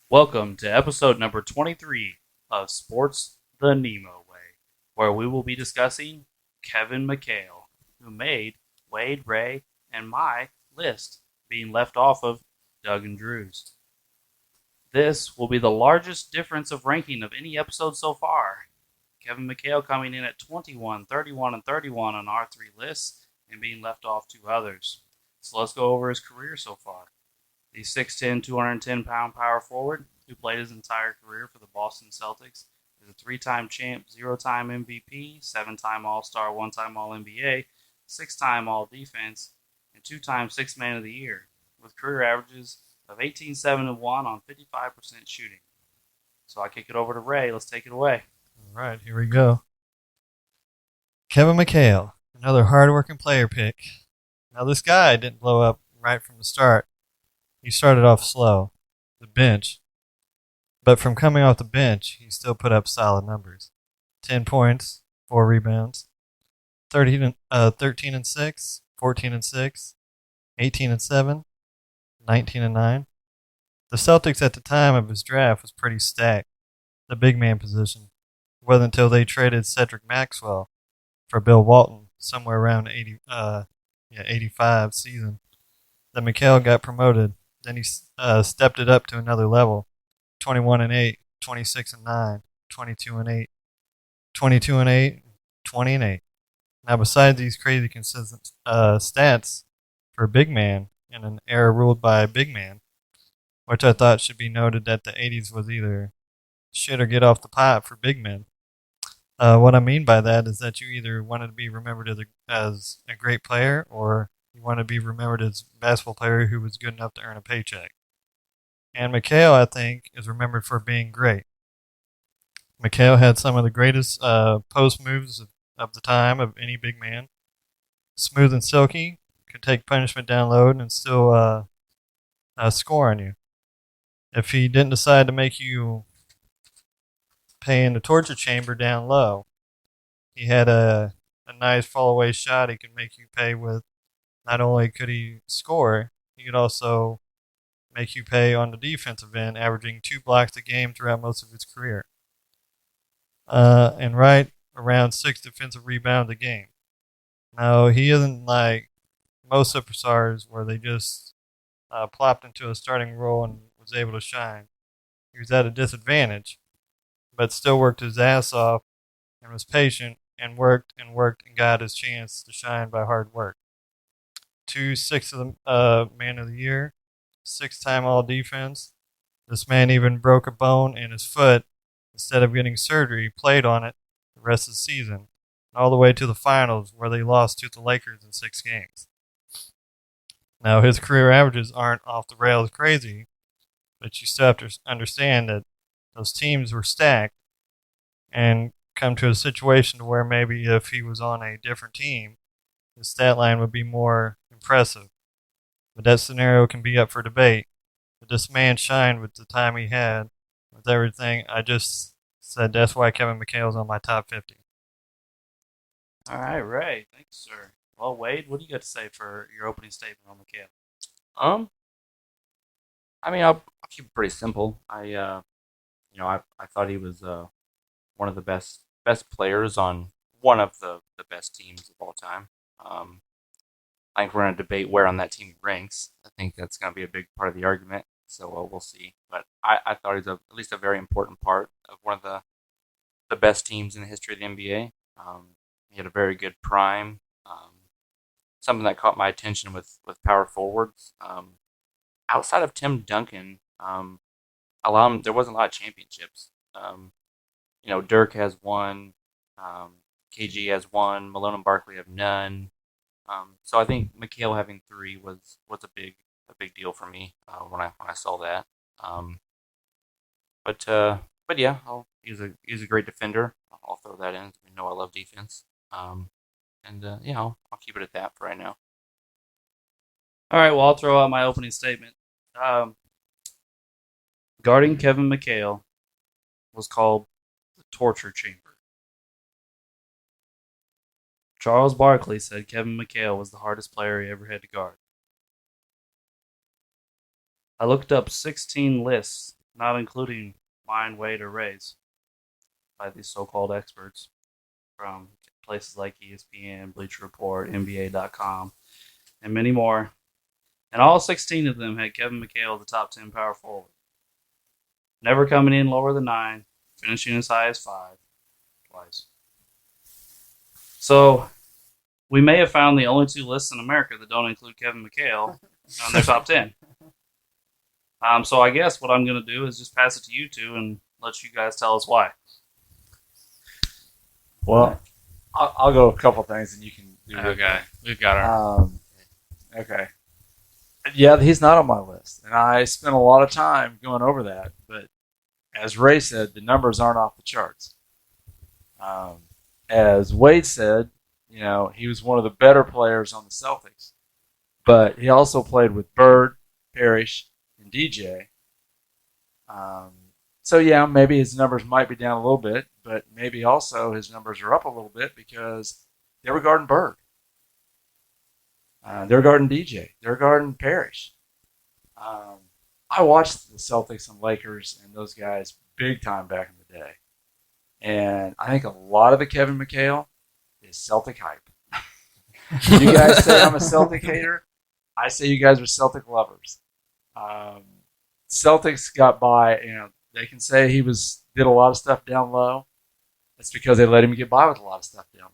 Welcome to episode number 23 of Sports the Nemo Way, where we will be discussing Kevin Mchale, who made Wade, Ray, and my list, being left off of Doug and Drew's. This will be the largest difference of ranking of any episode so far. Kevin Mchale coming in at 21, 31, and 31 on our three lists, and being left off two others. So let's go over his career so far. The 6'10", 210-pound power forward who played his entire career for the Boston Celtics is a three-time champ, zero-time MVP, seven-time All-Star, one-time All-NBA, six-time All-Defense, and two-time Sixth Man of the Year, with career averages of 18, 7, and 1 on 55% shooting. So I kick it over to Ray. Let's take it away. All right, here we go. Kevin Mchale, another hard-working player pick. Now, this guy didn't blow up right from the start. He started off slow, the bench, but from coming off the bench, he still put up solid numbers. 10 points, 4 rebounds, 13 and 6, 14 and 6, 18 and 7, 19 and 9. The Celtics at the time of his draft was pretty stacked, the big man position. It wasn't until they traded Cedric Maxwell for Bill Walton somewhere around 85 season that Mchale got promoted. Then he stepped it up to another level. 21 and 8, 26 and 9, 22 and 8, 22 and 8, 20 and 8. Now, besides these crazy consistent stats for a big man in an era ruled by a big man, which I thought should be noted that the 80s was either shit or get off the pot for big men. What I mean by that is that you either wanted to be remembered as a great player or you want to be remembered as a basketball player who was good enough to earn a paycheck. And Mchale, I think, is remembered for being great. Mchale had some of the greatest post moves of the time of any big man. Smooth and silky, could take punishment down low and still score on you. If he didn't decide to make you pay in the torture chamber down low, he had a nice fall away shot he could make you pay with. Not only could he score, he could also make you pay on the defensive end, averaging 2 blocks a game throughout most of his career. And right around 6 defensive rebounds a game. Now, he isn't like most superstars where they just plopped into a starting role and was able to shine. He was at a disadvantage, but still worked his ass off and was patient and worked and got his chance to shine by hard work. 2 Sixth of the Man of the Year, 6-time All Defense. This man even broke a bone in his foot. Instead of getting surgery, he played on it the rest of the season, all the way to the finals where they lost to the Lakers in 6 games. Now, his career averages aren't off the rails crazy, but you still have to understand that those teams were stacked and come to a situation where maybe if he was on a different team, his stat line would be more impressive. But that scenario can be up for debate. But this man shined with the time he had, with everything. I just said that's why Kevin Mchale is on my top 50. All right, Ray. Thanks, sir. Well, Wade, what do you got to say for your opening statement on Mchale? Um, I'll keep it pretty simple. I thought he was one of the best players on one of the best teams of all time. I think we're going to debate where on that team he ranks. I think that's going to be a big part of the argument. So we'll see. But I thought he was at least a very important part of one of the best teams in the history of the NBA. He had a very good prime. Something that caught my attention with power forwards. Outside of Tim Duncan, there wasn't a lot of championships. Dirk has one, KG has one, Malone and Barkley have none. So I think Mchale having 3 was a big deal for me when I saw that. But yeah, he's a great defender. I'll throw that in. We know I love defense. I'll keep it at that for right now. All right, well, I'll throw out my opening statement. Guarding Kevin Mchale was called the torture chamber. Charles Barkley said Kevin Mchale was the hardest player he ever had to guard. I looked up 16 lists not including mine, Wade, or Ray's, by these so-called experts from places like ESPN, Bleacher Report, NBA.com, and many more. And all 16 of them had Kevin Mchale the top 10 power forward. Never coming in lower than 9, finishing as high as 5 twice. So we may have found the only 2 lists in America that don't include Kevin Mchale on their top 10. So I guess what I'm going to do is just pass it to you two and let you guys tell us why. Well, I'll go a couple things and you can do Okay, we've got our. Okay. Yeah, he's not on my list, and I spent a lot of time going over that. But as Ray said, the numbers aren't off the charts. As Wade said, he was one of the better players on the Celtics, but he also played with Bird, Parrish, and DJ. So yeah, maybe his numbers might be down a little bit, but maybe also his numbers are up a little bit because they were guarding Bird. They're guarding DJ. They're guarding Parrish. I watched the Celtics and Lakers and those guys big time back in the day. And I think a lot of the Kevin Mchale is Celtic hype. You guys say I'm a Celtic hater. I say you guys are Celtic lovers. Celtics got by, they can say he did a lot of stuff down low. That's because they let him get by with a lot of stuff down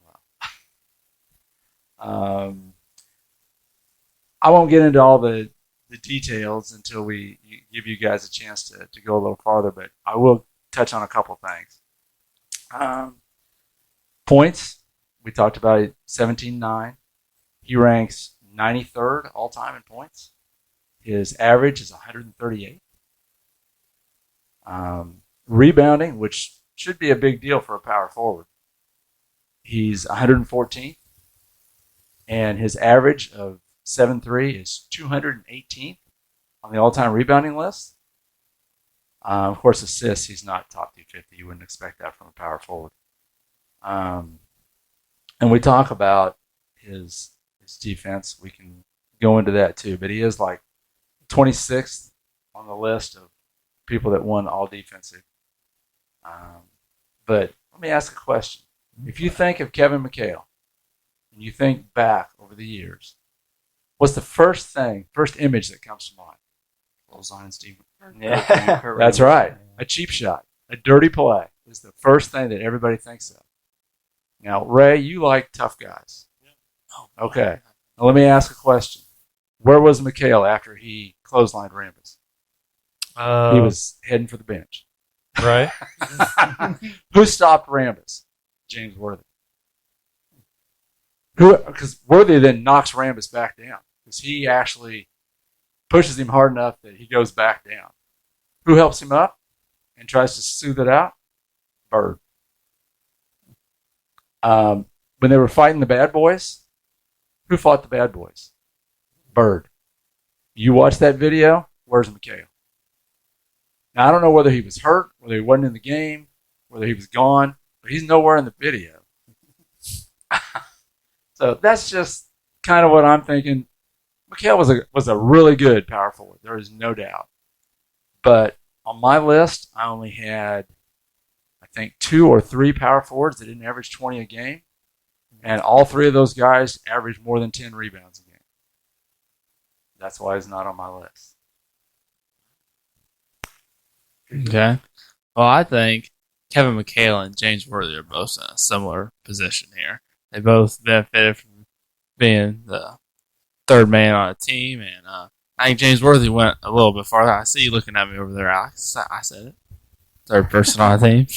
low. I won't get into all the details until we give you guys a chance to go a little farther, but I will touch on a couple things. Points, we talked about it, 17-9. He ranks 93rd all-time in points. His average is 138. Rebounding, which should be a big deal for a power forward. He's 114th, and his average of 7-3 is 218th on the all-time rebounding list. Of course, assists, he's not top 250. You wouldn't expect that from a power forward. And we talk about his defense. We can go into that too, but he is like 26th on the list of people that won all defensive. But let me ask a question. If you think of Kevin Mchale and you think back over the years, what's the first image that comes to mind? Clothesline Steve. Yeah. That's right. A cheap shot, a dirty play is the first thing that everybody thinks of. Now, Ray, you like tough guys. Okay. Now let me ask a question. Where was Mchale after he clotheslined Rambus? He was heading for the bench. Right. Who stopped Rambus? James Worthy. Because Worthy then knocks Rambus back down. Because he actually pushes him hard enough that he goes back down. Who helps him up and tries to soothe it out? Bird. When they were fighting the bad boys, who fought the bad boys? Bird. You watch that video, where's Mchale? Now, I don't know whether he was hurt, whether he wasn't in the game, whether he was gone, but he's nowhere in the video. So that's just kind of what I'm thinking. Mchale was a really good power forward. There is no doubt. But on my list, I only had, I think, 2 or 3 power forwards that didn't average 20 a game. And all 3 of those guys averaged more than 10 rebounds a game. That's why he's not on my list. Okay. Well, I think Kevin Mchale and James Worthy are both in a similar position here. They both benefited from being the third man on a team, and I think James Worthy went a little bit farther. I see you looking at me over there, Alex. I said it. Third person on a team.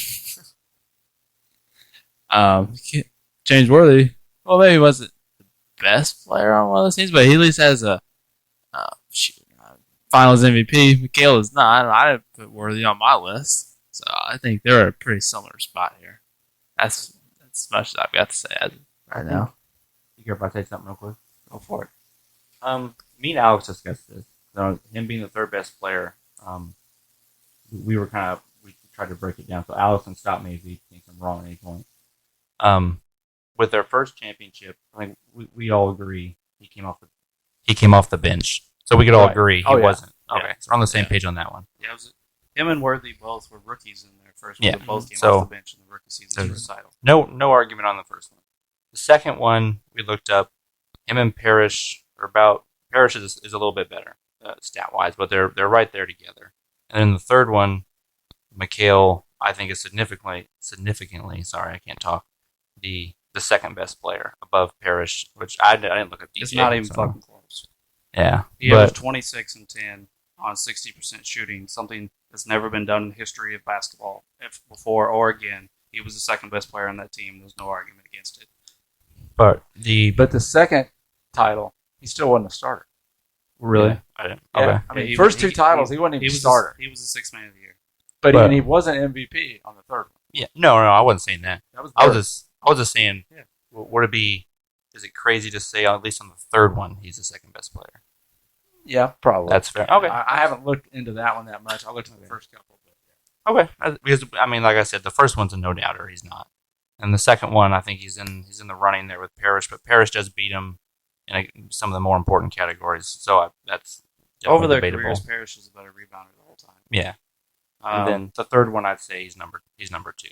James Worthy, well, maybe he wasn't the best player on one of those teams, but he at least has a Finals MVP. Mchale is not. I didn't put Worthy on my list, so I think they're at a pretty similar spot here. That's as much as I've got to say as of right now. You care if I say something real quick? Go for it. Me and Alex discussed this. Him being the third best player, we tried to break it down. So Alex can stop me if he thinks I'm wrong at any point. With their first championship, I think we all agree he came off the bench. So we could all agree he wasn't. Okay, so we're on the same page on that one. Yeah, him and Worthy both were rookies in their first one. Yeah. They both came So- off the bench in the rookie season so- recital. No argument on the first one. The second one we looked up, him and Parrish are about. Parrish is a little bit better stat wise, but they're right there together. And then the third one, Mchale, I think is significantly. Sorry, I can't talk. The second best player above Parrish, which I didn't look at. DJ, It's not even so- fucking close. Yeah, He averaged 26 and 10 on 60% shooting, something that's never been done in the history of basketball before or again. He was the second best player on that team. There's no argument against it. but the second title, he still wasn't a starter. really, Yeah. I didn't. Yeah. Okay. I mean, he- first he- two titles, he wasn't even a was starter. He was the sixth man of the year. But But- he wasn't MVP on the third one. Yeah, no, I wasn't saying that. That was I Bird. was just saying, Yeah. would it be? Is it crazy to say at least on the third one he's the second best player? Yeah, probably. That's fair. Okay. I haven't looked into that one that much. I looked at the first couple. But Okay, because I mean, like I said, the first one's a no doubter. He's not, and the second one, I think he's in the running there with Parrish, but Parrish does beat him in some of the more important categories. So that's definitely Over their debatable. careers, Parrish is a better rebounder the whole time. Yeah, and then the third one, I'd say he's number two.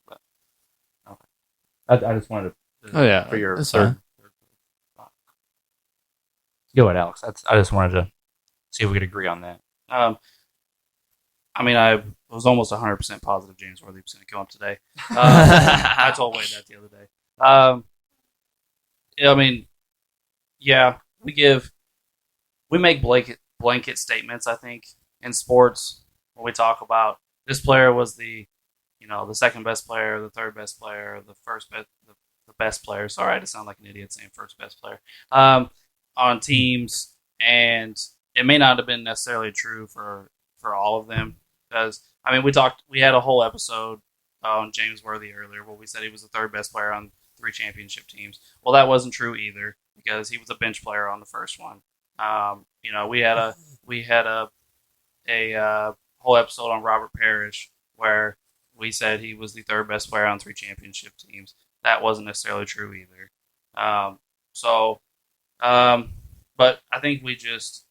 But okay, I just wanted to. Oh, yeah, for your that's third. Go ahead, Alex. I just wanted to see if we could agree on that. I mean, I was almost 100% positive James Worthy was going to come up today. I told Wade that the other day. I mean, yeah, we make blanket statements, I think, in sports when we talk about this player was the second best player, the third best player, the first best, the best player. Sorry, I just sound like an idiot saying first best player on teams, and it may not have been necessarily true for all of them. Because I mean, we had a whole episode on James Worthy earlier where we said he was the third best player on 3 championship teams. Well, that wasn't true either because he was a bench player on the first one. We had a whole episode on Robert Parrish where we said he was the third best player on 3 championship teams. That wasn't necessarily true either. But I think we just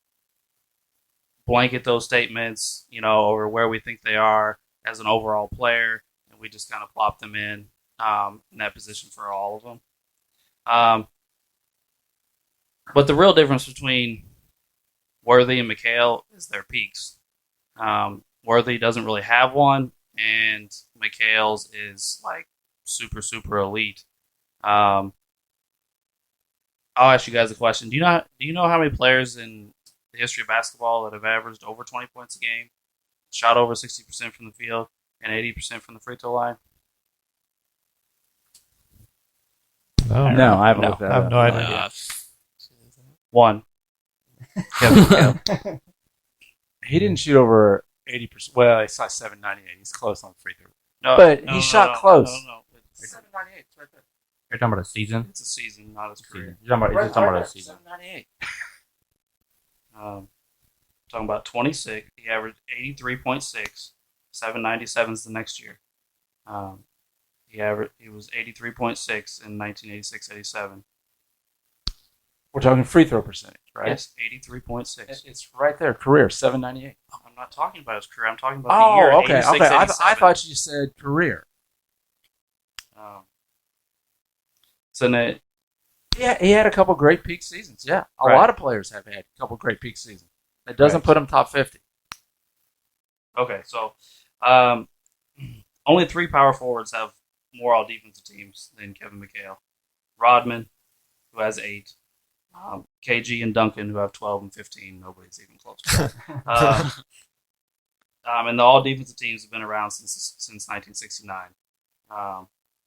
blanket those statements, or where we think they are as an overall player, and we just kind of plop them in that position for all of them. But the real difference between Worthy and Mchale is their peaks. Worthy doesn't really have one, and Mchale's is like super, super elite. I'll ask you guys a question. Do you know how many players in the history of basketball that have averaged over 20 points a game, shot over 60% from the field, and 80% from the free throw line? no, I haven't No, looked that I have up. no idea. One. Kevin Mchale. He didn't shoot over 80%. Well, he shot 798. He's close on free throw. No, But he shot close. No. It's 798. It's right there. You're talking about a season. a season, not his career. You're talking about a season. 798. Talking about 26. He averaged 83.6. 797 is the next year. He was 83.6 in 1986-87. We're talking free throw percentage, right? Yes, 83.6. It's right there. Career 798. I'm not talking about his career. I'm talking about the year. Oh, okay. 86, Okay. I 87. thought you said career. So that Yeah, he had a couple great peak seasons. Yeah, a Right. lot of players have had a couple great peak seasons. It doesn't Right. put him top 50. okay, so only 3 power forwards have more all defensive teams than Kevin Mchale. Rodman, who has 8. KG and Duncan, who have 12 and 15. Nobody's even close to that. And the all defensive teams have been around since 1969.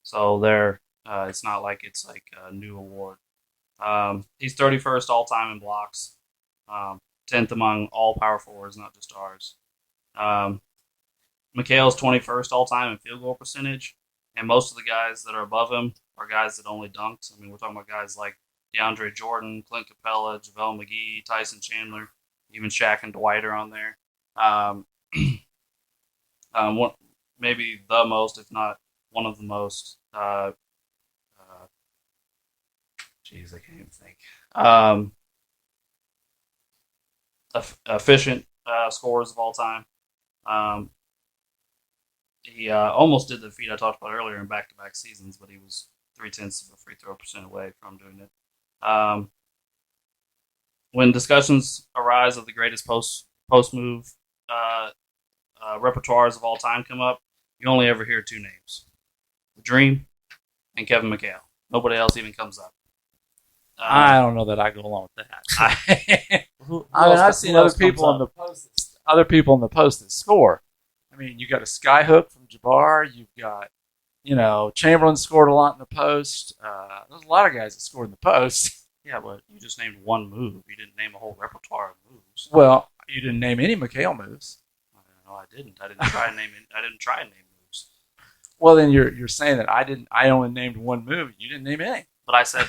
So they're it's not like it's like a new award. He's 31st all time in blocks, 10th among all power forwards, not just ours. Mchale's 21st all time in field goal percentage, and most of the guys that are above him are guys that only dunked. I mean, we're talking about guys like DeAndre Jordan, Clint Capella, JaVale McGee, Tyson Chandler, even Shaq and Dwight are on there. Maybe the most, if not one of the most. Jeez, I can't even think. Efficient scorers of all time. He almost did the feat I talked about earlier in back-to-back seasons, but he was 3/10 of a free throw percent away from doing it. When discussions arise of the greatest post move repertoires of all time come up, you only ever hear two names: the Dream and Kevin Mchale. Nobody else even comes up. I don't know that I go along with that. Who I mean, else- I've who seen else other people comes in the up? post, other people in the post that score. I mean, you got a skyhook from Jabbar. You've got, Chamberlain scored a lot in the post. There's a lot of guys that scored in the post. Yeah, but you just named one move. You didn't name a whole repertoire of moves. Well, you didn't name any Mchale moves. No, I didn't. I didn't try and name it. I didn't try and name moves. Well, then you're saying that I didn't. I only named one move. You didn't name any. But I said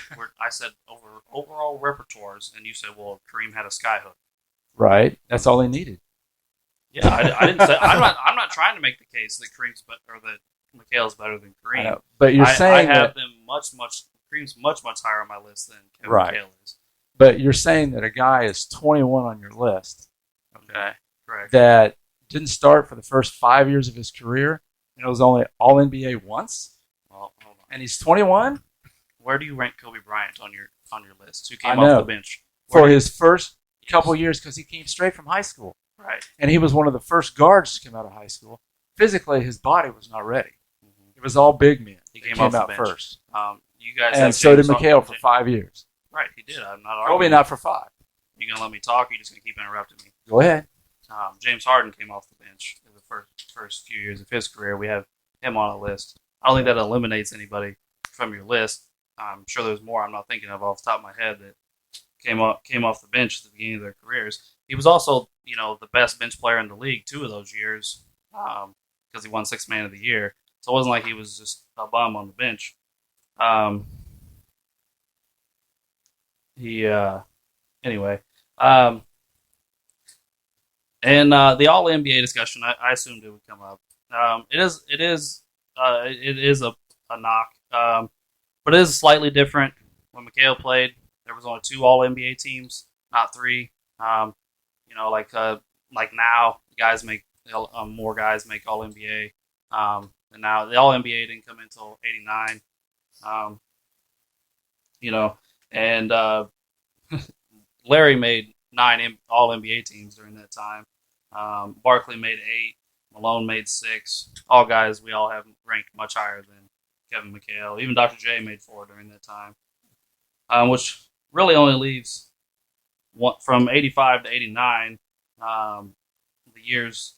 over overall repertoires, and you said, well, Kareem had a skyhook. Right. That's all they needed. Yeah, I didn't say. I'm not trying to make the case that Kareem's or that Mchale's better than I Kareem. know. But you're I saying have that. them much. Kareem's much higher on my list than Kevin Right. McHale is. But you're saying that a guy is 21 on your list. Okay, correct. That didn't start for the first 5 years of his career, and it was only All NBA once. Well, hold on. And he's 21 Where do you rank Kobe Bryant on your list? Who I came off know. the bench? for his first couple years because he came straight from high school, Right. and he was one of the first guards to come out of high school. Physically, his body was not ready. It was all big men. He that came came off the out bench. first, You guys and have so did James Mchale for Harden. 5 years. Right, he did. I'm not Kobe arguing. not for 5. You gonna let me talk? Or you just gonna keep interrupting me? Go ahead. James Harden came off the bench in the first few years of his career. We have him on a list. I don't think that eliminates anybody from your list. I'm sure there's more I'm not thinking of off the top of my head that came off the bench at the beginning of their careers. He was also, the best bench player in the league 2 of those years because he won Sixth Man of the Year. So it wasn't like he was just a bum on the bench. Anyway. And the All NBA discussion, I assumed it would come up. It is a knock, but it is slightly different. When Mchale played, there was only 2 All NBA teams, not 3. Like now, guys make more guys make All NBA, and now the All NBA didn't come until '89. And Larry made 9 All NBA teams during that time. Barkley made 8. Malone made 6. All guys we all have ranked much higher than Kevin Mchale. Even Dr. J made 4 during that time, which really only leaves from 85 to 89, the years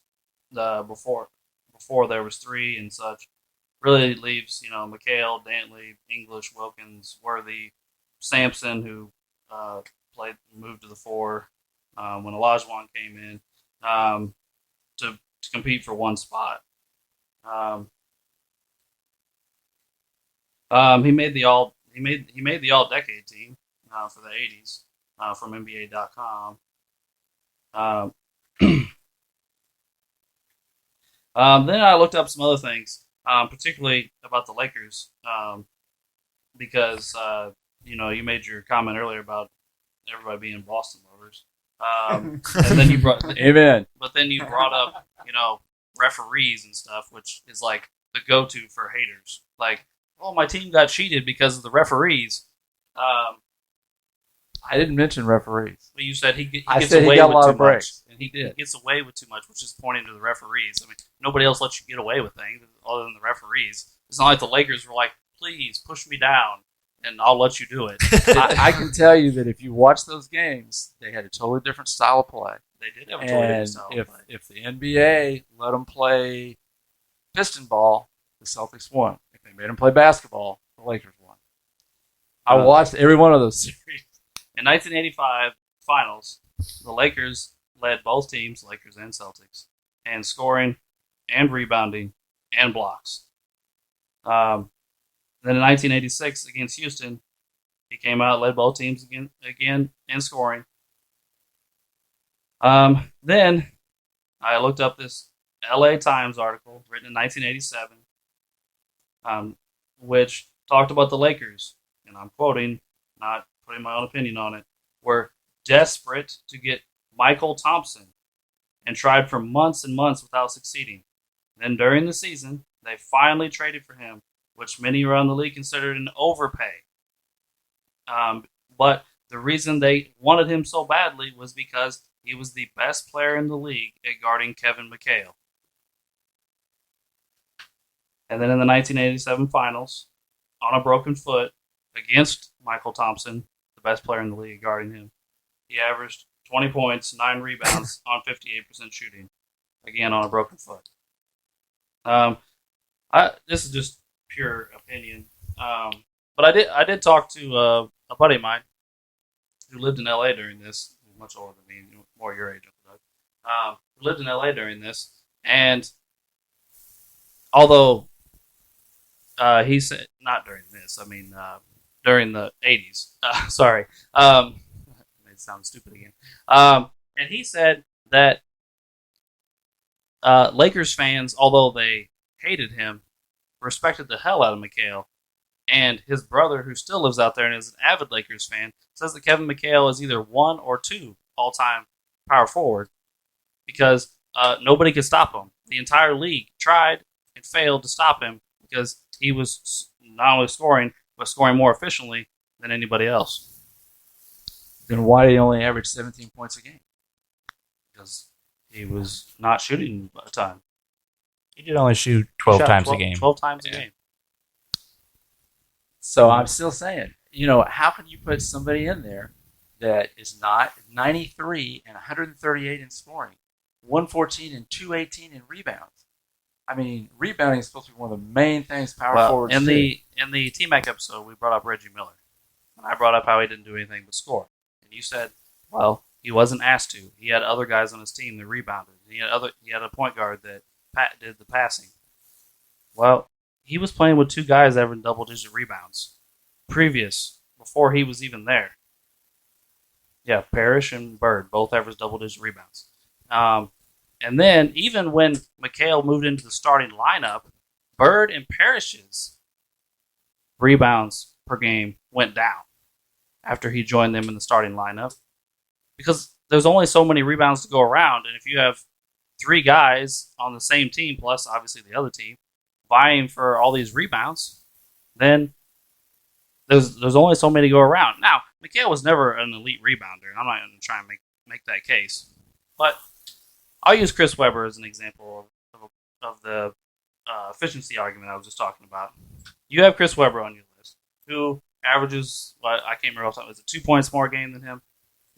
before there was 3 and such. Really leaves Mchale, Dantley, English, Wilkins, Worthy, Sampson, who moved to the 4 when Olajuwon came in to compete for one spot. He made the all decade team for the 80s from NBA.com. Then I looked up some other things, particularly about the Lakers, because you made your comment earlier about everybody being Boston lovers, and then you brought Amen. But then you brought up referees and stuff, which is like the go-to for haters. Like, oh, my team got cheated because of the referees. I didn't mention referees. But you said he gets I said away he got with a lot too of breaks, much. and he did. He gets away with too much, which is pointing to the referees. I mean, nobody else lets you get away with things other than the referees. It's not like the Lakers were like, please push me down, and I'll let you do it. I can tell you that if you watch those games, they had a totally different style of play. They did have a totally And different style of play. if the NBA let them play piston ball, the Celtics won. If they made them play basketball, the Lakers won. I watched every one of those series. In 1985 finals, the Lakers led both teams, Lakers and Celtics, in scoring and rebounding and blocks. Then in 1986 against Houston, he came out, led both teams again in scoring. Then I looked up this LA Times article written in 1987, which talked about the Lakers, and I'm quoting, not putting my own opinion on it, were desperate to get Michael Thompson and tried for months and months without succeeding. And then during the season, they finally traded for him, which many around the league considered an overpay. But the reason they wanted him so badly was because he was the best player in the league at guarding Kevin Mchale. And then in the 1987 finals, on a broken foot against Michael Thompson, the best player in the league guarding him, he averaged 20 points, 9 rebounds on 58% shooting. Again, on a broken foot. This is just pure opinion. But I did talk to a buddy of mine who lived in LA during this. He's much older than me, more your age, who lived in LA during this, and although he said not during this, I mean during the 80s. Sorry, it sounds stupid again. And he said that Lakers fans, although they hated him, respected the hell out of Mchale. And his brother, who still lives out there and is an avid Lakers fan, says that Kevin Mchale is either 1 or 2 all-time power forward because nobody could stop him. The entire league tried and failed to stop him because he was not only scoring, but scoring more efficiently than anybody else. Then why did he only average 17 points a game? Because he was not shooting a ton. He did only shoot 12 times a game. 12 times a game. So I'm still saying, how can you put somebody in there that is not 93 and 138 in scoring, 114 and 218 in rebounds? I mean, rebounding is supposed to be one of the main things power forwards in do. In the T-Mac episode, we brought up Reggie Miller. And I brought up how he didn't do anything but score. And you said, well, he wasn't asked to. He had other guys on his team that rebounded. He had a point guard that did the passing. Well, he was playing with 2 guys averaging double-digit rebounds before he was even there. Yeah, Parrish and Bird both averaged double-digit rebounds. And then even when Mchale moved into the starting lineup, Bird and Parrish's rebounds per game went down after he joined them in the starting lineup because there's only so many rebounds to go around, and if you have 3 guys on the same team, plus obviously the other team, vying for all these rebounds, then there's only so many to go around. Now, Mchale was never an elite rebounder, and I'm not going to try and make that case. But I'll use Chris Webber as an example of the efficiency argument I was just talking about. You have Chris Webber on your list, who averages, I can't remember, was it 2 points more a game than him?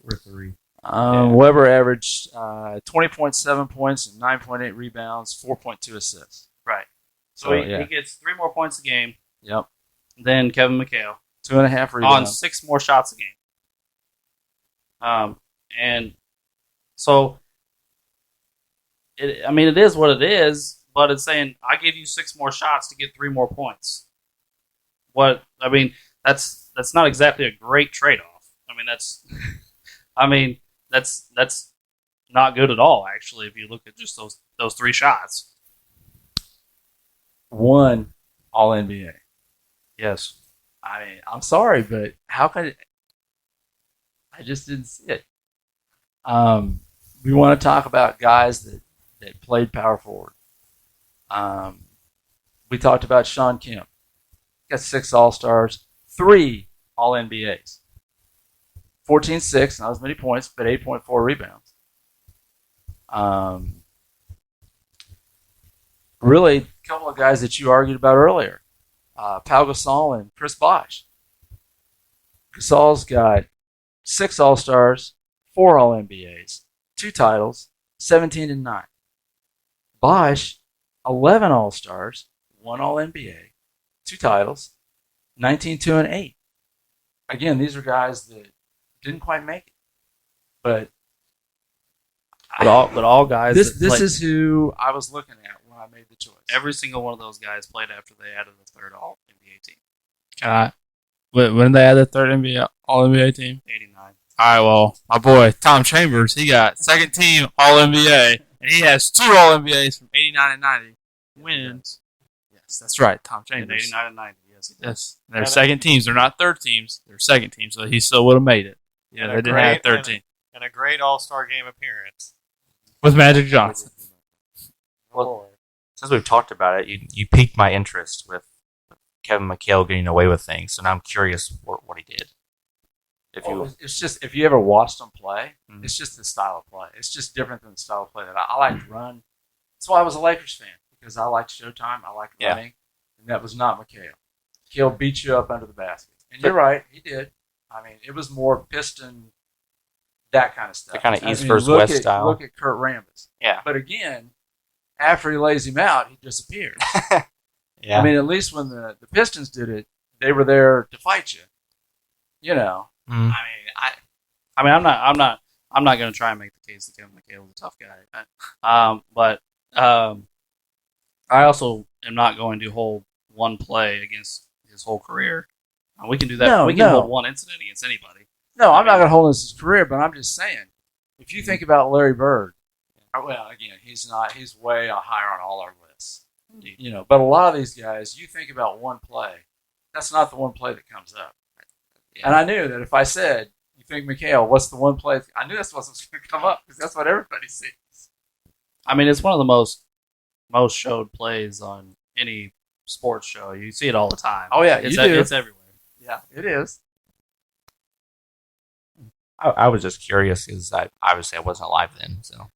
Or 3. Weber averaged 20.7 points and 9.8 rebounds, 4.2 assists. Right. So he gets 3 more points a game. Yep. Than Kevin Mchale. 2.5 rebounds. On 6 more shots a game. And so, it is what it is, but it's saying, I give you 6 more shots to get 3 more points. That's not exactly a great trade-off. That's not good at all, actually, if you look at just those 3 shots. 1 All-NBA. Yes. I'm sorry, but how could I just didn't see it. We want to talk about guys that played power forward. We talked about Sean Kemp. Got 6 All-Stars, 3 All-NBAs. 14-6, not as many points, but 8.4 rebounds. Really, a couple of guys that you argued about earlier. Pau Gasol and Chris Bosh. Gasol's got 6 All-Stars, 4 All-NBAs, 2 titles, 17-9. Bosh, 11 All-Stars, 1 All-NBA, 2 titles, 19-2-8. Again, these are guys that didn't quite make it, but all guys. This is who I was looking at when I made the choice. Every single one of those guys played after they added the 3rd All-NBA team. When did they add the 3rd All-NBA team? 89. All right, well, my boy Tom Chambers, he got 2nd team All-NBA, and he has 2 All-NBAs from 89 and 90 wins. Yes, that's right, Tom Chambers. 89 and 90. Yes, he does. Yes, they're 2nd teams. They're not 3rd teams. They're 2nd teams, so he still would have made it. Yeah, they didn't have 3rd team. And a great All-Star game appearance. With Magic Johnson. Well, since we've talked about it, you piqued my interest with Kevin Mchale getting away with things. So now I'm curious what he did. It's just if you ever watched him play, Mhm. it's just the style of play. It's just different than the style of play that I like to run. That's why I was a Lakers fan, because I liked Showtime, I liked running, and that was not Mchale. Mchale beat you up under the basket, and you're right, he did. I mean, it was more Piston, that kind of stuff. The kind of East I mean, versus look West at, style. Look at Kurt Rambis. Yeah. But again, after he lays him out, he disappears. Yeah. I mean, at least when the Pistons did it, they were there to fight you. You know. Mhm. I'm not going to try and make the case that Kevin Mchale was a tough guy. But I also am not going to hold one play against his whole career. We can do that. No, we can no. hold one incident against anybody. No, I'm not going to hold this his career, but I'm just saying, if you think about Larry Bird, well, again, he's not. He's way higher on all our lists. Indeed. You know, but a lot of these guys, you think about one play, that's not the one play that comes up. Yeah. And I knew that if I said, you think Mchale, what's the one play? I knew that's what was going to come up because that's what everybody sees. I mean, it's one of the most showed plays on any sports show. You see it all the time. Oh, yeah, it's you do. It's everywhere. Yeah, it is. I was just curious because obviously I wasn't alive then, so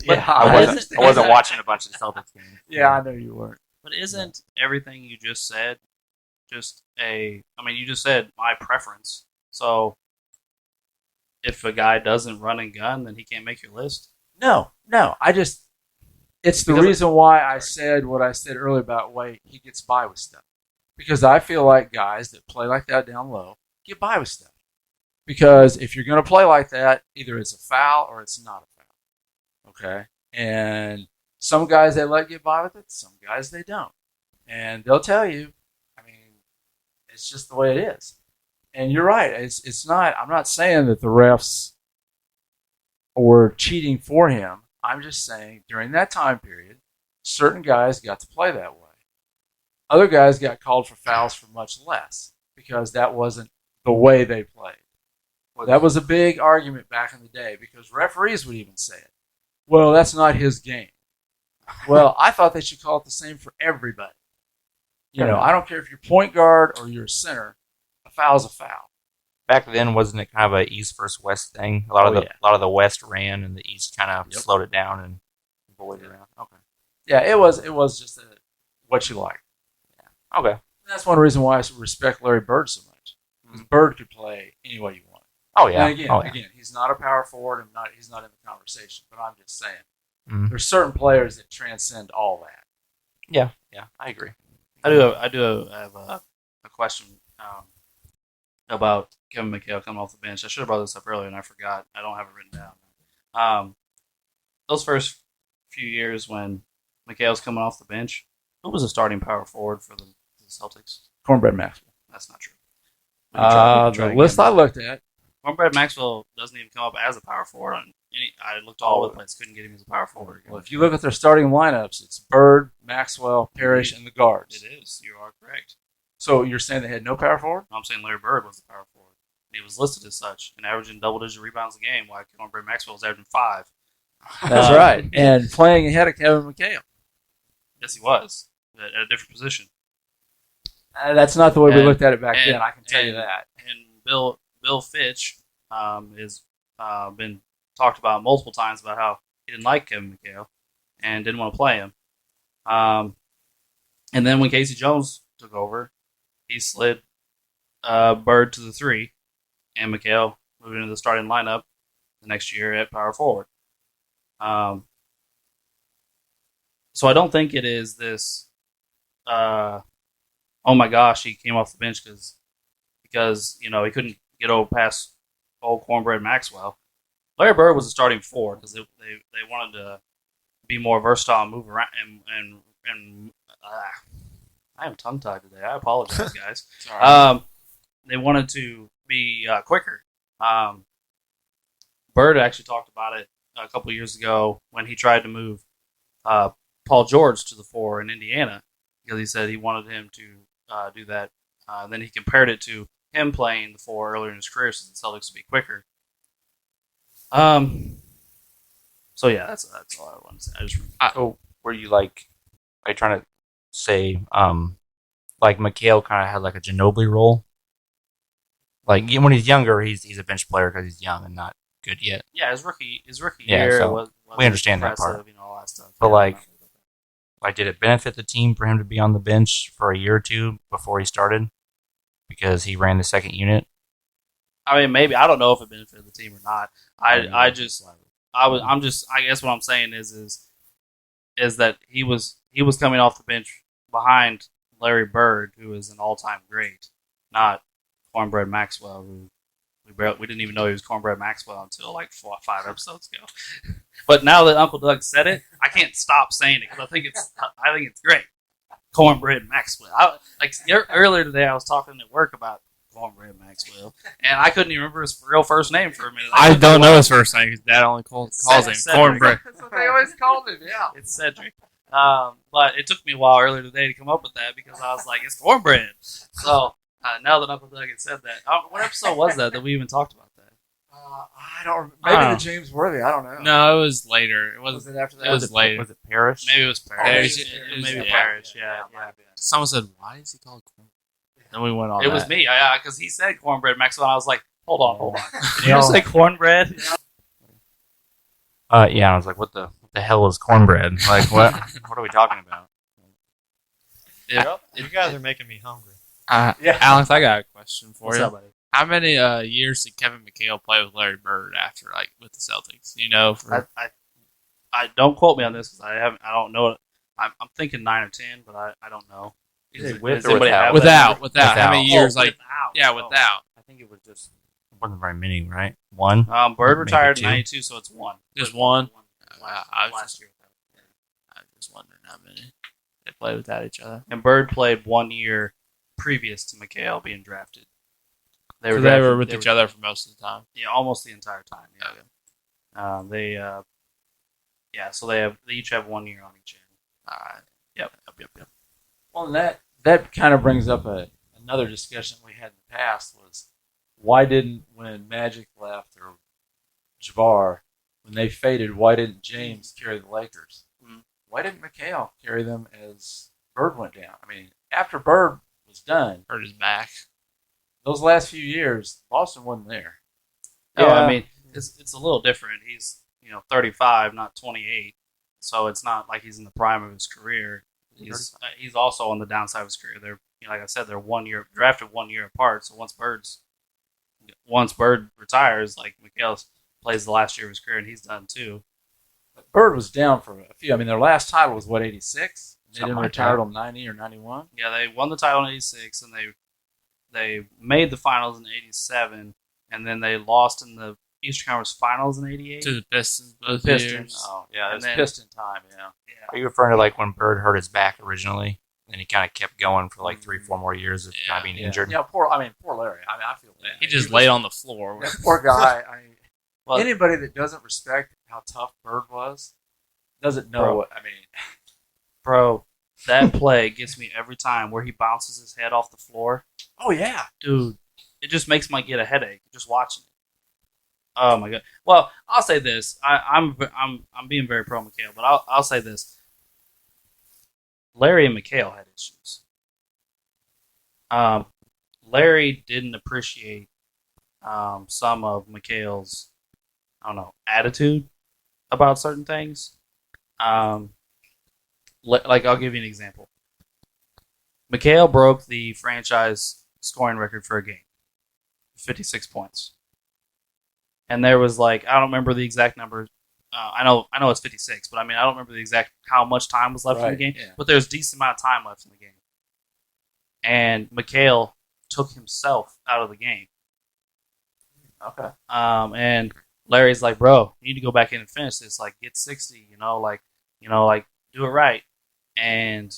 Yeah, I wasn't watching a bunch of Celtics games. Yeah, I know you weren't. But isn't everything you just said just you just said my preference. So if a guy doesn't run and gun, then he can't make your list? No. It's the Because reason why I said what I said earlier about why he gets by with stuff. Because I feel like guys that play like that down low get by with stuff. Because if you're going to play like that, either it's a foul or it's not a foul. Okay? And some guys they let get by with it, some guys they don't. And they'll tell you, it's just the way it is. And you're right. It's not. I'm not saying that the refs were cheating for him. I'm just saying during that time period, certain guys got to play that way. Other guys got called for fouls for much less because that wasn't the way they played. Well, that was a big argument back in the day because referees would even say it. Well, that's not his game. Well, I thought they should call it the same for everybody. I don't care if you're point guard or you're a center. A foul's a foul. Back then, wasn't it kind of a East versus West thing? A lot of the West ran, and the East kind of slowed it down and bullied around. Okay. Yeah, it was just what you like. Yeah. Okay. And that's one reason why I respect Larry Bird so much. Because Bird could play any way you want. Oh yeah. And again, he's not a power forward, and he's not in the conversation. But I'm just saying, there's certain players that transcend all that. Yeah, I agree. I do have a question about Kevin Mchale coming off the bench. I should have brought this up earlier and I forgot. I don't have it written down. Those first few years when Mchale's coming off the bench, who was a starting power forward for the Celtics? Cornbread Maxwell. That's not true. The list I looked at. Cornbread Maxwell doesn't even come up as a power forward on any. I looked all over the place, couldn't get him as a power forward. Well, if you look at their starting lineups, it's Bird, Maxwell, Parrish, and the guards. It is. You are correct. So you're saying they had no power forward? I'm saying Larry Bird was the power forward. He was listed as such and averaging double-digit rebounds a game, while Cornbread Maxwell was averaging 5. That's right. And playing ahead of Kevin Mchale. Yes, he was at a different position. That's not the way we looked at it back then. I can tell you that. And Bill Fitch has been talked about multiple times about how he didn't like Kevin Mchale and didn't want to play him. And then when Casey Jones took over, he slid Bird to the 3, and Mchale moved into the starting lineup the next year at power forward. So I don't think it is this, oh my gosh, he came off the bench because he couldn't get over past old Cornbread Maxwell. Larry Bird was a starting 4 because they wanted to be more versatile and move around and I am tongue tied today. I apologize, guys. They wanted to be quicker. Bird actually talked about it a couple years ago when he tried to move Paul George to the 4 in Indiana because he said he wanted him to do that. Then he compared it to him playing the 4 earlier in his career so the Celtics would be quicker. So yeah, that's all I wanted to say. So were you like Are you trying to say like McHale kind of had like a Ginobili role? Like when he's younger, he's a bench player because he's young and not good yet. Yeah, his rookie Yeah, year so was we understand that impressive, part. you know, all that stuff. But Yeah. like, did it benefit the team for him to be on the bench for a year or two before he started because he ran the second unit? I mean, maybe I don't know if it benefited the team or not. I guess what I'm saying is that he was coming off the bench behind Larry Bird, who is an all-time great, not Cornbread Maxwell, who we didn't even know he was Cornbread Maxwell until like 5 episodes ago. But now that Uncle Doug said it, I can't stop saying it because I think it's great. Cornbread Maxwell. Earlier today, I was talking at work about Cornbread Maxwell, and I couldn't even remember his real first name for a minute. I don't know his first name because Dad only calls him Cedric. Cornbread. That's what they always called him. Yeah. It's Cedric. But it took me a while earlier today to come up with that because I was like, it's cornbread. So now that Uncle Doug had said that, what episode was that we even talked about that? I don't. Maybe the James Worthy. I don't know. No, it was later. It Was it after that? It was later. Was it Parrish? Maybe it was Parrish. Maybe Parrish. Yeah. Someone said, "Why is he called Cornbread?" Then we went on. It was me. Because he said cornbread Maxwell. And I was like, hold on. Did Yeah. you say cornbread? Yeah, I was like, what the hell is cornbread? Like, what are we talking about? You guys are making me hungry. Yeah. Alex, I got a question for What's you. up, buddy? How many years did Kevin Mchale play with Larry Bird after, like, with the Celtics? You know, I don't quote me on this because I don't know. I'm thinking 9 or 10, but I don't know. Is it Does with or anybody without? have that without. number? How many years? Like, without. yeah, Oh. without. I think it was just it wasn't very many, right? One. Bird Maybe retired in 2. '92, so it's 1. Just one? I was Last year. just wondering how many they played without each other. And Bird played 1 year previous to McHale being drafted. They were drafted- with each other for most of the time. Yeah, almost the entire time. Yeah. Okay. So they each have 1 year on each end. All right. Yep. Well, that kind of brings up another discussion we had in the past was why didn't when Magic left or Jabbar when they faded, why didn't James carry the Lakers? Mhm. Why didn't McHale carry them as Bird went down? I mean, after Bird was done, Hurt his back. those last few years, Boston wasn't there. No, Yeah. I mean it's a little different. He's 35, not 28, so it's not like he's in the prime of his career. He's also on the downside of his career. They're like I said, they're 1 year drafted 1 year apart. So once Bird retires, like McHale plays the last year of his career, and he's done too. But Bird was down for a few. I mean, their last title was 86. They Something didn't like retire that. till 90 or 91. Yeah, they won the title in '86, and they made the finals in '87, and then they lost in the Eastern Conference Finals in '88. To the Pistons both Pistons. years. Oh, yeah, And it was then- Piston time, yeah. Are you referring to like when Bird hurt his back originally, and he kind of kept going for like 3-4 more years of kind of being Yeah. injured? Yeah, poor Larry. I mean, I feel bad. He just was- laid on the floor. That poor guy. Well, Anybody that doesn't respect how tough Bird was doesn't know Bro. what I mean. bro, that play gets me every time where he bounces his head off the floor. Oh yeah, Dude, it just makes me get a headache just watching it. Oh my god. Well, I'll say this. I'm being very pro McHale, but I'll say this. Larry and McHale had issues. Larry didn't appreciate some of McHale's, I don't know, attitude about certain things. Like I'll give you an example. McHale broke the franchise scoring record for a game, 56 points. And there was like, I don't remember the exact number. I know it's 56, but I mean I don't remember the exact how much time was left in the Right, game. yeah. But there's a decent amount of time left in the game. And McHale took himself out of the game. okay. And Larry's like, bro, you need to go back in and finish this. Like, get 60. Like do it right. And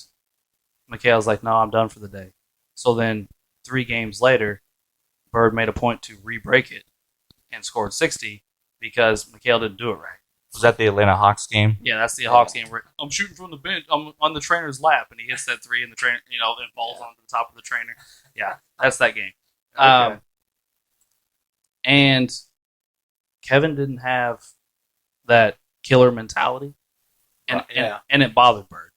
McHale's like, no, I'm done for the day. So then 3 games later, Bird made a point to re-break it and scored 60 because McHale didn't do it right. Was that the Atlanta Hawks game? Yeah, that's the Hawks game where I'm shooting from the bench. I'm on the trainer's lap, and he hits that 3 in the trainer, and falls onto the top of the trainer. Yeah, that's that game. Okay. And Kevin didn't have that killer mentality, and Yeah. and it bothered Bird.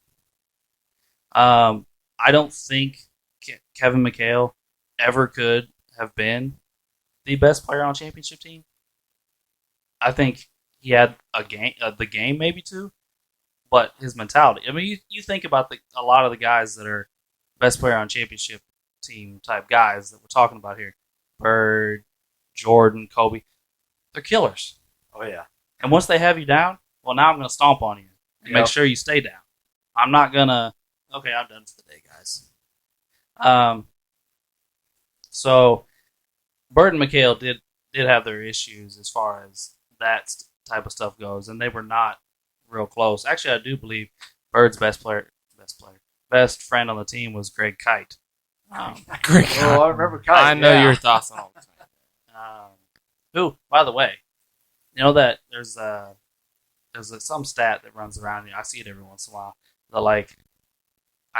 I don't think Kevin Mchale ever could have been the best player on a championship team. I think he had the game maybe too, but his mentality. I mean, you think about a lot of the guys that are best player on championship team type guys that we're talking about here: Bird, Jordan, Kobe. They're killers. Oh yeah. And once they have you down, well, now I'm going to stomp on you and make sure you stay down. I'm not going to, okay, I'm done for the day, guys. So Bird and Mchale did have their issues as far as that type of stuff goes, and they were not real close. Actually, I do believe Bird's best friend on the team was Greg Kite. Great. Oh, I remember Kite. I know your thoughts on it. Who, by the way, you know that there's some stat that runs around. I see it every once in a while. I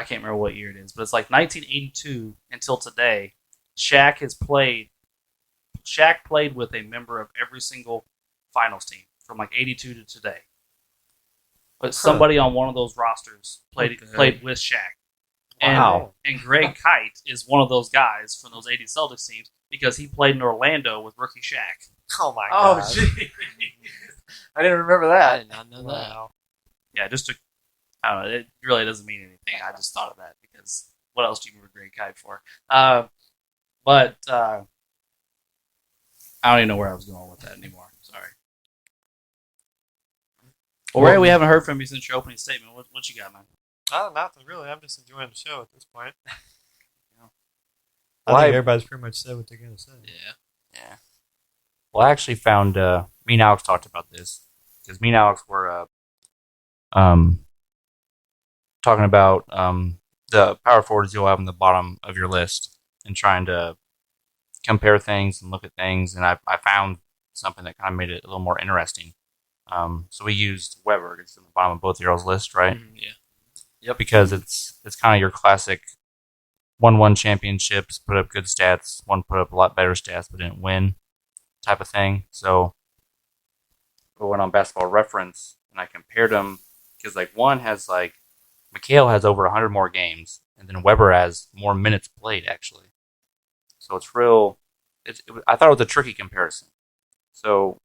can't remember what year it is, but it's like 1982 until today. Shaq played with a member of every single finals team from like 82 to today. But somebody on one of those rosters played with Shaq. Wow. And Greg Kite is one of those guys from those 80 Celtics teams because he played in Orlando with rookie Shaq. Oh my Oh, god! gee. I didn't remember I that. did not know that. Wow. Yeah, I don't know. It really doesn't mean anything. I just thought of that because what else do you remember Greg Kite for? But I don't even know where I was going with that anymore. Sorry. Well, Ray, we haven't heard from you since your opening statement. What you got, man? Oh, nothing really. I'm just enjoying the show at this point. Well, I think everybody's pretty much said what they're going to say. Yeah. Well, I actually found me and Alex talked about this because me and Alex were talking about the power forwards you'll have on the bottom of your list and trying to compare things and look at things. And I found something that kind of made it a little more interesting. So we used Weber. It's in the bottom of both of y'all's list, right? Yeah. Yep. Because it's kind of your classic 1-1 championships, put up good stats, one put up a lot better stats but didn't win type of thing. So we went on Basketball Reference and I compared them because like one has like Mchale has over 100 more games and then Weber has more minutes played actually. So it's real. I thought it was a tricky comparison. So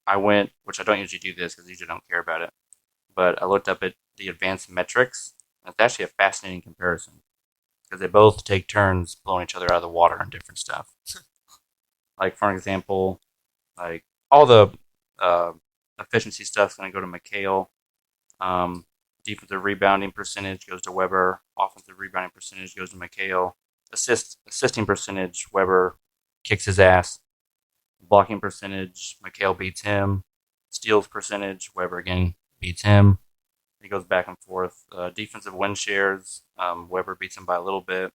I went, which I don't usually do this because I usually don't care about it, but I looked up at the advanced metrics. And it's actually a fascinating comparison because they both take turns blowing each other out of the water and different stuff. Like for example, like all the efficiency stuff is going to go to Mchale. Defensive rebounding percentage goes to Weber. Offensive rebounding percentage goes to Mchale. Assisting percentage, Weber kicks his ass. Blocking percentage, Mchale beats him. Steals percentage, Weber again beats him. He goes back and forth. Defensive win shares, Weber beats him by a little bit.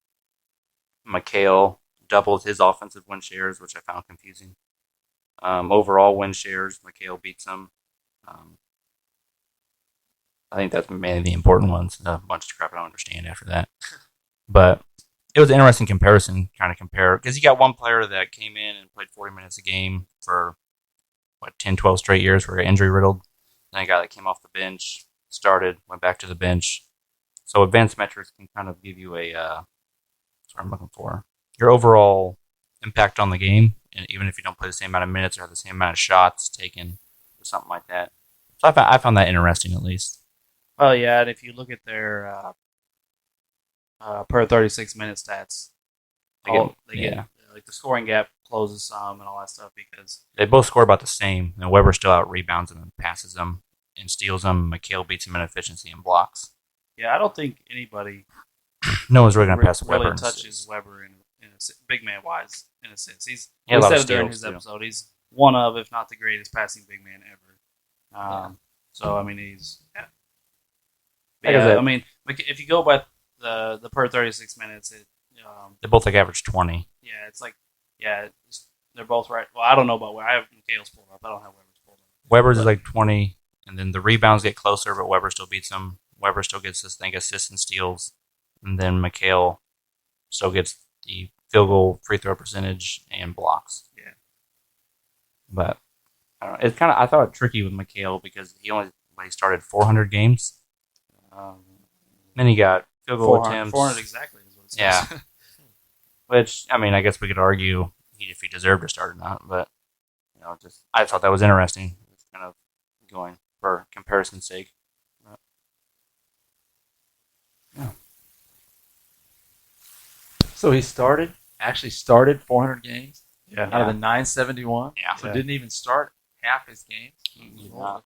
Mchale doubles his offensive win shares, which I found confusing. Overall win shares, Mchale beats him. I think that's mainly the important ones. A bunch of crap I don't understand after that. But it was an interesting comparison, kind of compare. Because you got one player that came in and played 40 minutes a game for, 10, 12 straight years were injury riddled. Then a guy that came off the bench, started, went back to the bench. So advanced metrics can kind of give you that's what I'm looking for. Your overall impact on the game, and even if you don't play the same amount of minutes or have the same amount of shots taken or something like that. So I found that interesting at least. Oh yeah, and if you look at their per 36 minute stats, they get like the scoring gap closes some and all that stuff because they both score about the same, and Weber still out rebounds them and passes them and steals them. Mchale beats him in efficiency and blocks. Yeah, I don't think anybody no one's really going to pass really Weber. touches Weber in a big man wise in a sense. He a lot said of it during steals, his episode. He's one of, if not the greatest passing big man ever. So I mean, he's I mean, if you go by the per 36 minutes, they both like average 20. Yeah, it's like they're both right. Well, I don't know about where I have Mchale's pulled up. I don't have Weber's pulled up. Weber's is like 20, and then the rebounds get closer, but Weber still beats them. Weber still gets assists and steals, and then Mchale still gets the field goal, free throw percentage, and blocks. Yeah, but I don't know. It's I thought it tricky with Mchale because he started 400 games. Then he got field goal 400, attempts. 400 exactly is what it says. Yeah. Which, I mean, I guess we could argue if he deserved to start or not, but just I thought that was interesting. It's kind of going for comparison's sake. But, yeah. So he actually started 400 games Yeah. out of the 971. Yeah. So didn't even start half his games. He did not.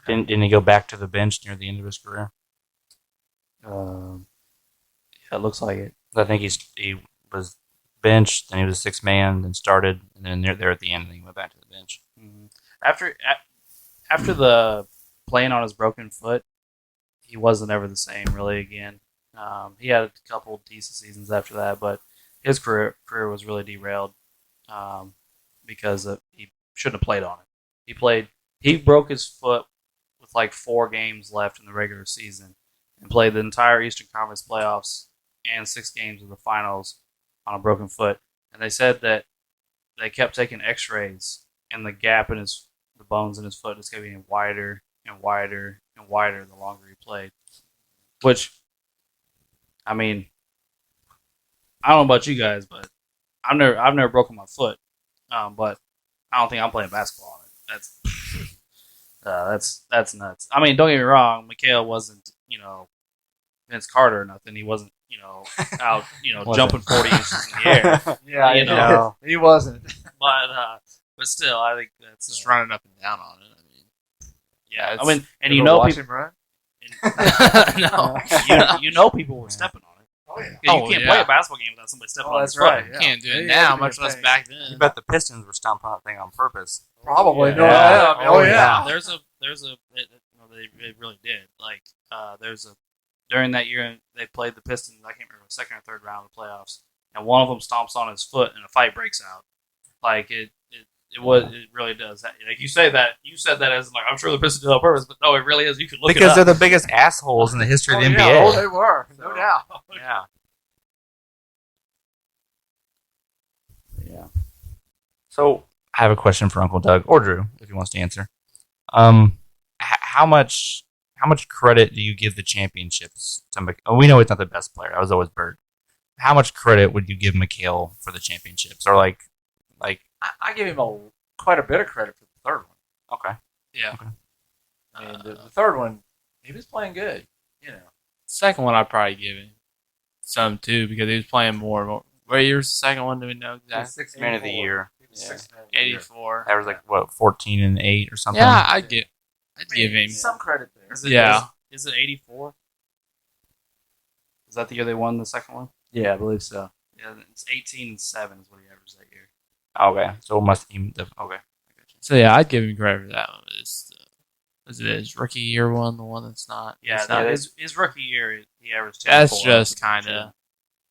Didn't he go back to the bench near the end of his career? Yeah, it looks like it. I think he was benched, then he was a sixth man, then started, and then there at the end, and he went back to the bench. Mm-hmm. After the playing on his broken foot, he wasn't ever the same really again. He had a couple decent seasons after that, but his career was really derailed because he shouldn't have played on it. He broke his foot with like 4 games left in the regular season and played the entire Eastern Conference playoffs and 6 games of the finals on a broken foot. And they said that they kept taking X-rays, and the gap in the bones in his foot just kept getting wider and wider and wider the longer he played. Which, I mean, I don't know about you guys, but I've never broken my foot, but I don't think I'm playing basketball on it. That's nuts. I mean, don't get me wrong, Mchale wasn't Vince Carter or nothing. He wasn't out jumping 40 inches in the air. Yeah, he wasn't. But still, I think that's Just running up and down on it. I mean, yeah. it's- I mean, and Watch people. him run? No, people were stepping on it. Oh yeah. Yeah, you Oh, can't yeah. play a basketball game without somebody stepping Oh, on that's your foot. right. you Yeah. can't do Yeah, it you now, have to much be less paid. back You then. bet the Pistons were stomping on that thing on purpose. Probably. Yeah. No, yeah. Oh, yeah. There's a they really did. Like during that year they played the Pistons. I can't remember the second or third round of the playoffs, and one of them stomps on his foot and a fight breaks out. Like it really does. Like you said that as like I'm sure the Pistons did it on purpose, but no, it really is. You can look Because it they're up. the biggest assholes in the history of the Yeah. NBA. Oh, they were. No doubt. Yeah. Yeah. So I have a question for Uncle Doug or Drew, if he wants to answer. How much credit do you give the championships to Mchale? We know he's not the best player. That was always Bird. How much credit would you give Mchale for the championships? Or like I give him quite a bit of credit for the third one. okay. Yeah. I mean, the third one, he was playing good. Second one, I'd probably give him some too because he was playing more. What year's the second one? Do we know exactly? Sixth man of the year. Yeah. 84. That was like what 14 and 8 or something. Yeah, I'd give him. some credit there. Is it 84? Is that the year they won the second one? Yeah, I believe so. Yeah, it's 18-7 is what he averaged that year. Okay, so it must be okay. So yeah, I'd give him credit for that one. Is it his rookie year one? The one that's not. Yeah, it's not- his rookie year he averaged. That's 24. just kind of.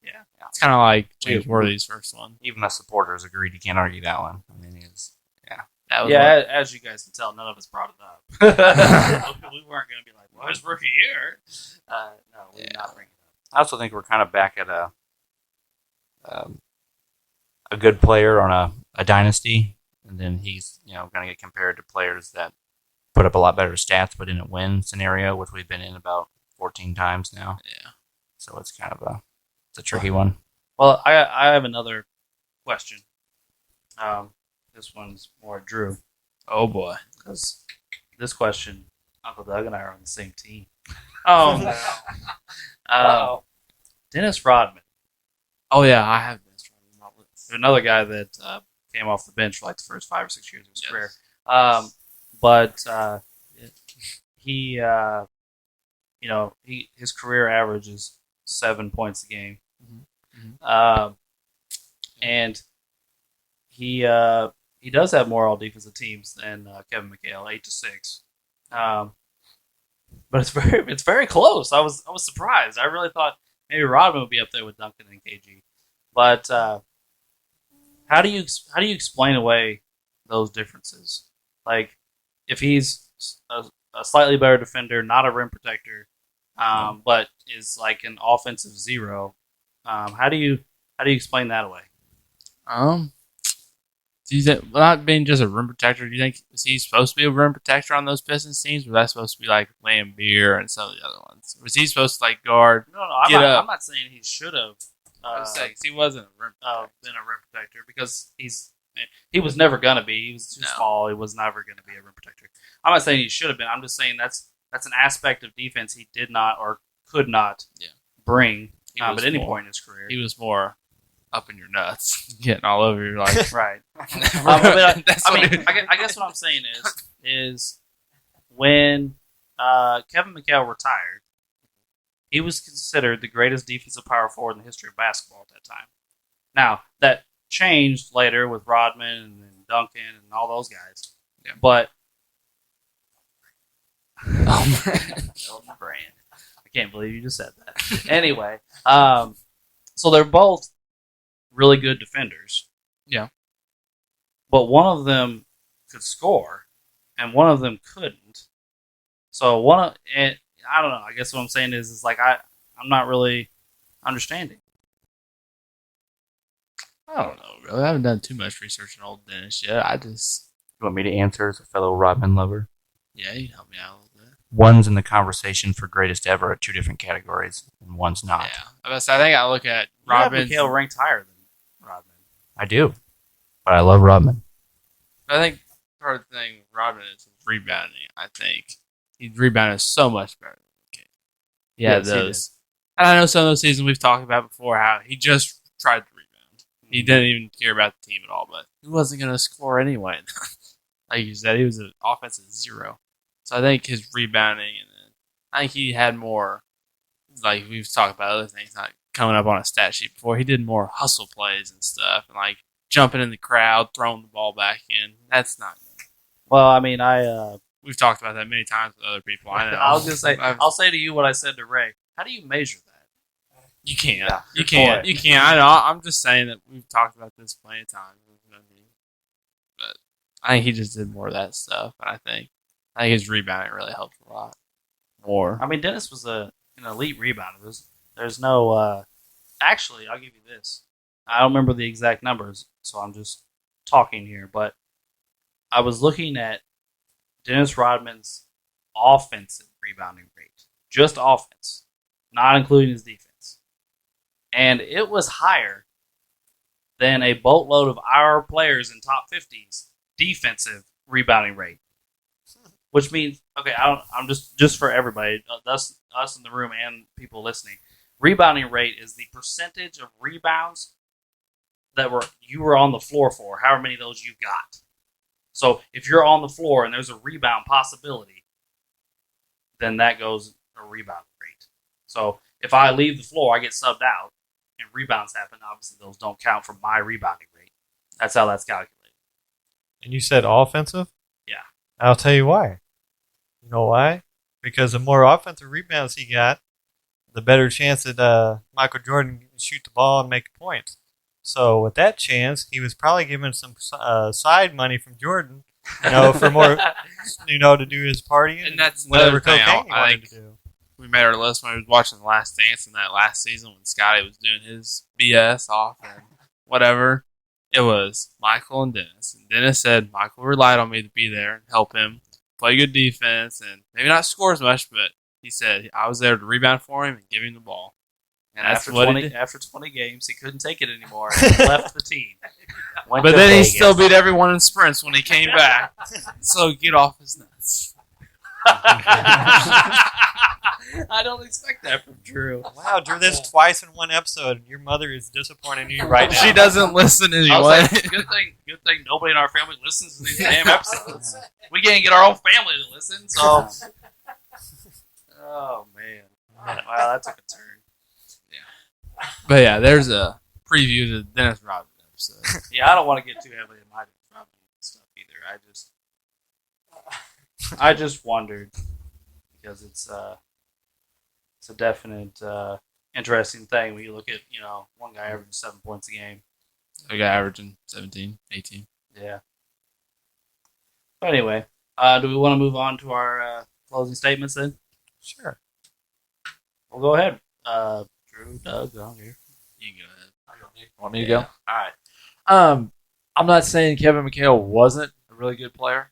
Yeah. It's kind of like James Worthy's first one. Even the supporters agreed. You can't argue that one. I mean, That was Yeah, like- as you guys can tell, none of us brought it up. We weren't going to be like, "Well, his rookie year." No, we did not bring it up. I also think we're kind of back at a good player on a dynasty, and then he's going to get compared to players that put up a lot better stats but didn't win scenario, which we've been in about 14 times now. Yeah. So it's kind of a tricky one. Well, I have another question. This one's more Drew. Oh boy. Because this question, Uncle Doug and I are on the same team. Dennis Rodman, Oh yeah, I have this one on my list. another guy that came off the bench for like the first 5 or 6 years of his Yes. career. But he, his career average is 7 points a game, and he does have more all defensive teams than Kevin Mchale, 8-6. But it's very close. I was surprised. I really thought maybe Rodman would be up there with Duncan and KG. But how do you explain away those differences? Like if he's a slightly better defender, not a rim protector, but is like an offensive zero, how do you explain that away? Do you think, not being just a rim protector, do you think is he supposed to be a rim protector on those Pistons teams? Or was that supposed to be like Lambeer and some of the other ones? Was he supposed to like guard? No, I'm not saying he should have. I was saying, 'cause he wasn't a rim protector. Been a rim protector because he was never gonna be. He was too No. small. He was never gonna be a rim protector. I'm not saying he should have been. I'm just saying that's an aspect of defense he did not or could not bring at any point in his career. He was more up in your nuts, getting all over your like. Right. I guess what I'm saying is when Kevin Mchale retired, he was considered the greatest defensive power forward in the history of basketball at that time. Now, that changed later with Rodman and Duncan and all those guys. Yeah. But Oh, brand. I can't believe you just said that. Anyway, so they're both really good defenders. Yeah. But one of them could score, and one of them couldn't. So and I don't know. I guess what I'm saying is like I'm not really understanding. I don't know, really. I haven't done too much research on old Dennis yet. You want me to answer as a fellow Rodman lover? Yeah, you can help me out a little bit. One's in the conversation for greatest ever at two different categories, and one's not. Yeah, I think I look at Robin. Mchale ranked higher than Rodman. I do, but I love Rodman. I think part of the thing with Robin is his rebounding. I think he rebounded so much better than McHale. Yeah, Yes, he those. And I know some of those seasons we've talked about before how he just tried to rebound. He didn't even care about the team at all, but he wasn't going to score anyway. Like you said, he was an offensive zero. So I think his rebounding, and then I think he had more, like we've talked about other things, not coming up on a stat sheet before. He did more hustle plays and stuff, and like jumping in the crowd, throwing the ball back in. That's not good. Well, I mean, We've talked about that many times with other people. I know. I was gonna say, I'll say to you what I said to Ray. How do you measure that? You can't. Yeah, You good can't. point. You can't. I know. I'm just saying that we've talked about this plenty of times. But I think he just did more of that stuff. And I think his rebounding really helped a lot more. I mean, Dennis was an elite rebounder. There's no. Actually, I'll give you this. I don't remember the exact numbers, so I'm just talking here. But I was looking at Dennis Rodman's offensive rebounding rate, just offense, not including his defense. And it was higher than a boatload of our players in top 50s defensive rebounding rate. Which means, okay, I'm just for everybody, us in the room and people listening, rebounding rate is the percentage of rebounds that you were on the floor for, however many of those you got. So if you're on the floor and there's a rebound possibility, then that goes a rebound rate. So if I leave the floor, I get subbed out, and rebounds happen, obviously those don't count for my rebounding rate. That's how that's calculated. And you said offensive? Yeah. I'll tell you why. You know why? Because the more offensive rebounds he got, the better chance that Michael Jordan can shoot the ball and make points. So with that chance, he was probably given some side money from Jordan, for more, to do his partying And that's whatever another thing cocaine he I wanted think to do. we made our list when we was watching The Last Dance in that last season when Scotty was doing his BS off and whatever. It was Michael and Dennis. And Dennis said Michael relied on me to be there and help him play good defense and maybe not score as much, but he said I was there to rebound for him and give him the ball. And that's after what 20 games, he couldn't take it anymore and left the team. Went But to then he Vegas. still beat everyone in sprints when he came back. So get off his nuts. I don't expect that from Drew. Wow, Drew, this twice in one episode. Your mother is disappointing you right now. She doesn't listen I anyway. was like, good thing nobody in our family listens to these damn episodes. We can't get our own family to listen, so. Oh man, wow, that took a turn. But yeah, there's a preview to the Dennis Rodman episode. Yeah, I don't want to get too heavily in my stuff either. I just wondered because it's a definite interesting thing when you look at one guy averaging 7 points a game. A guy averaging 17, 18. Yeah. But anyway, do we want to move on to our closing statements then? Sure. We'll go ahead. Drew, Doug, on here. You can go ahead. Want me to go? All right. I'm not saying Kevin Mchale wasn't a really good player.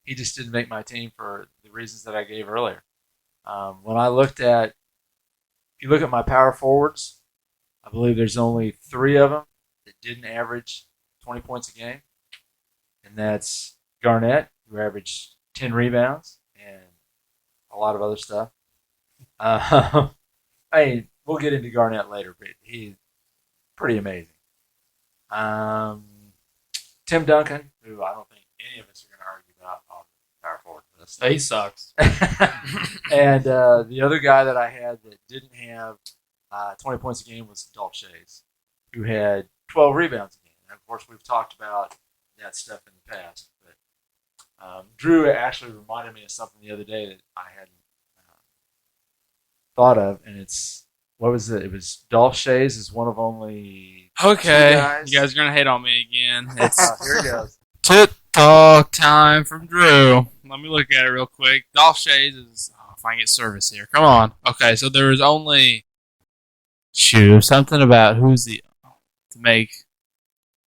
He just didn't make my team for the reasons that I gave earlier. When I looked at, if you look at my power forwards, I believe there's only 3 of them that didn't average 20 points a game, and that's Garnett, who averaged 10 rebounds and a lot of other stuff. I mean, we'll get into Garnett later, but he's pretty amazing. Tim Duncan, who I don't think any of us are going to argue about on the power forward list. He sucks. And the other guy that I had that didn't have 20 points a game was Dolph Shays, who had 12 rebounds a game. And of course, we've talked about that stuff in the past. But Drew actually reminded me of something the other day that I hadn't thought of, and it's, what was it? It was Dolph Shays is one of only Okay, 2 guys. you guys are gonna hate on me again. It's Here it goes. tit talk time from Drew. Let me look at it real quick. Dolph Shays is. Oh, if I can get service here, come on. Okay, so there was only something about who's the to make.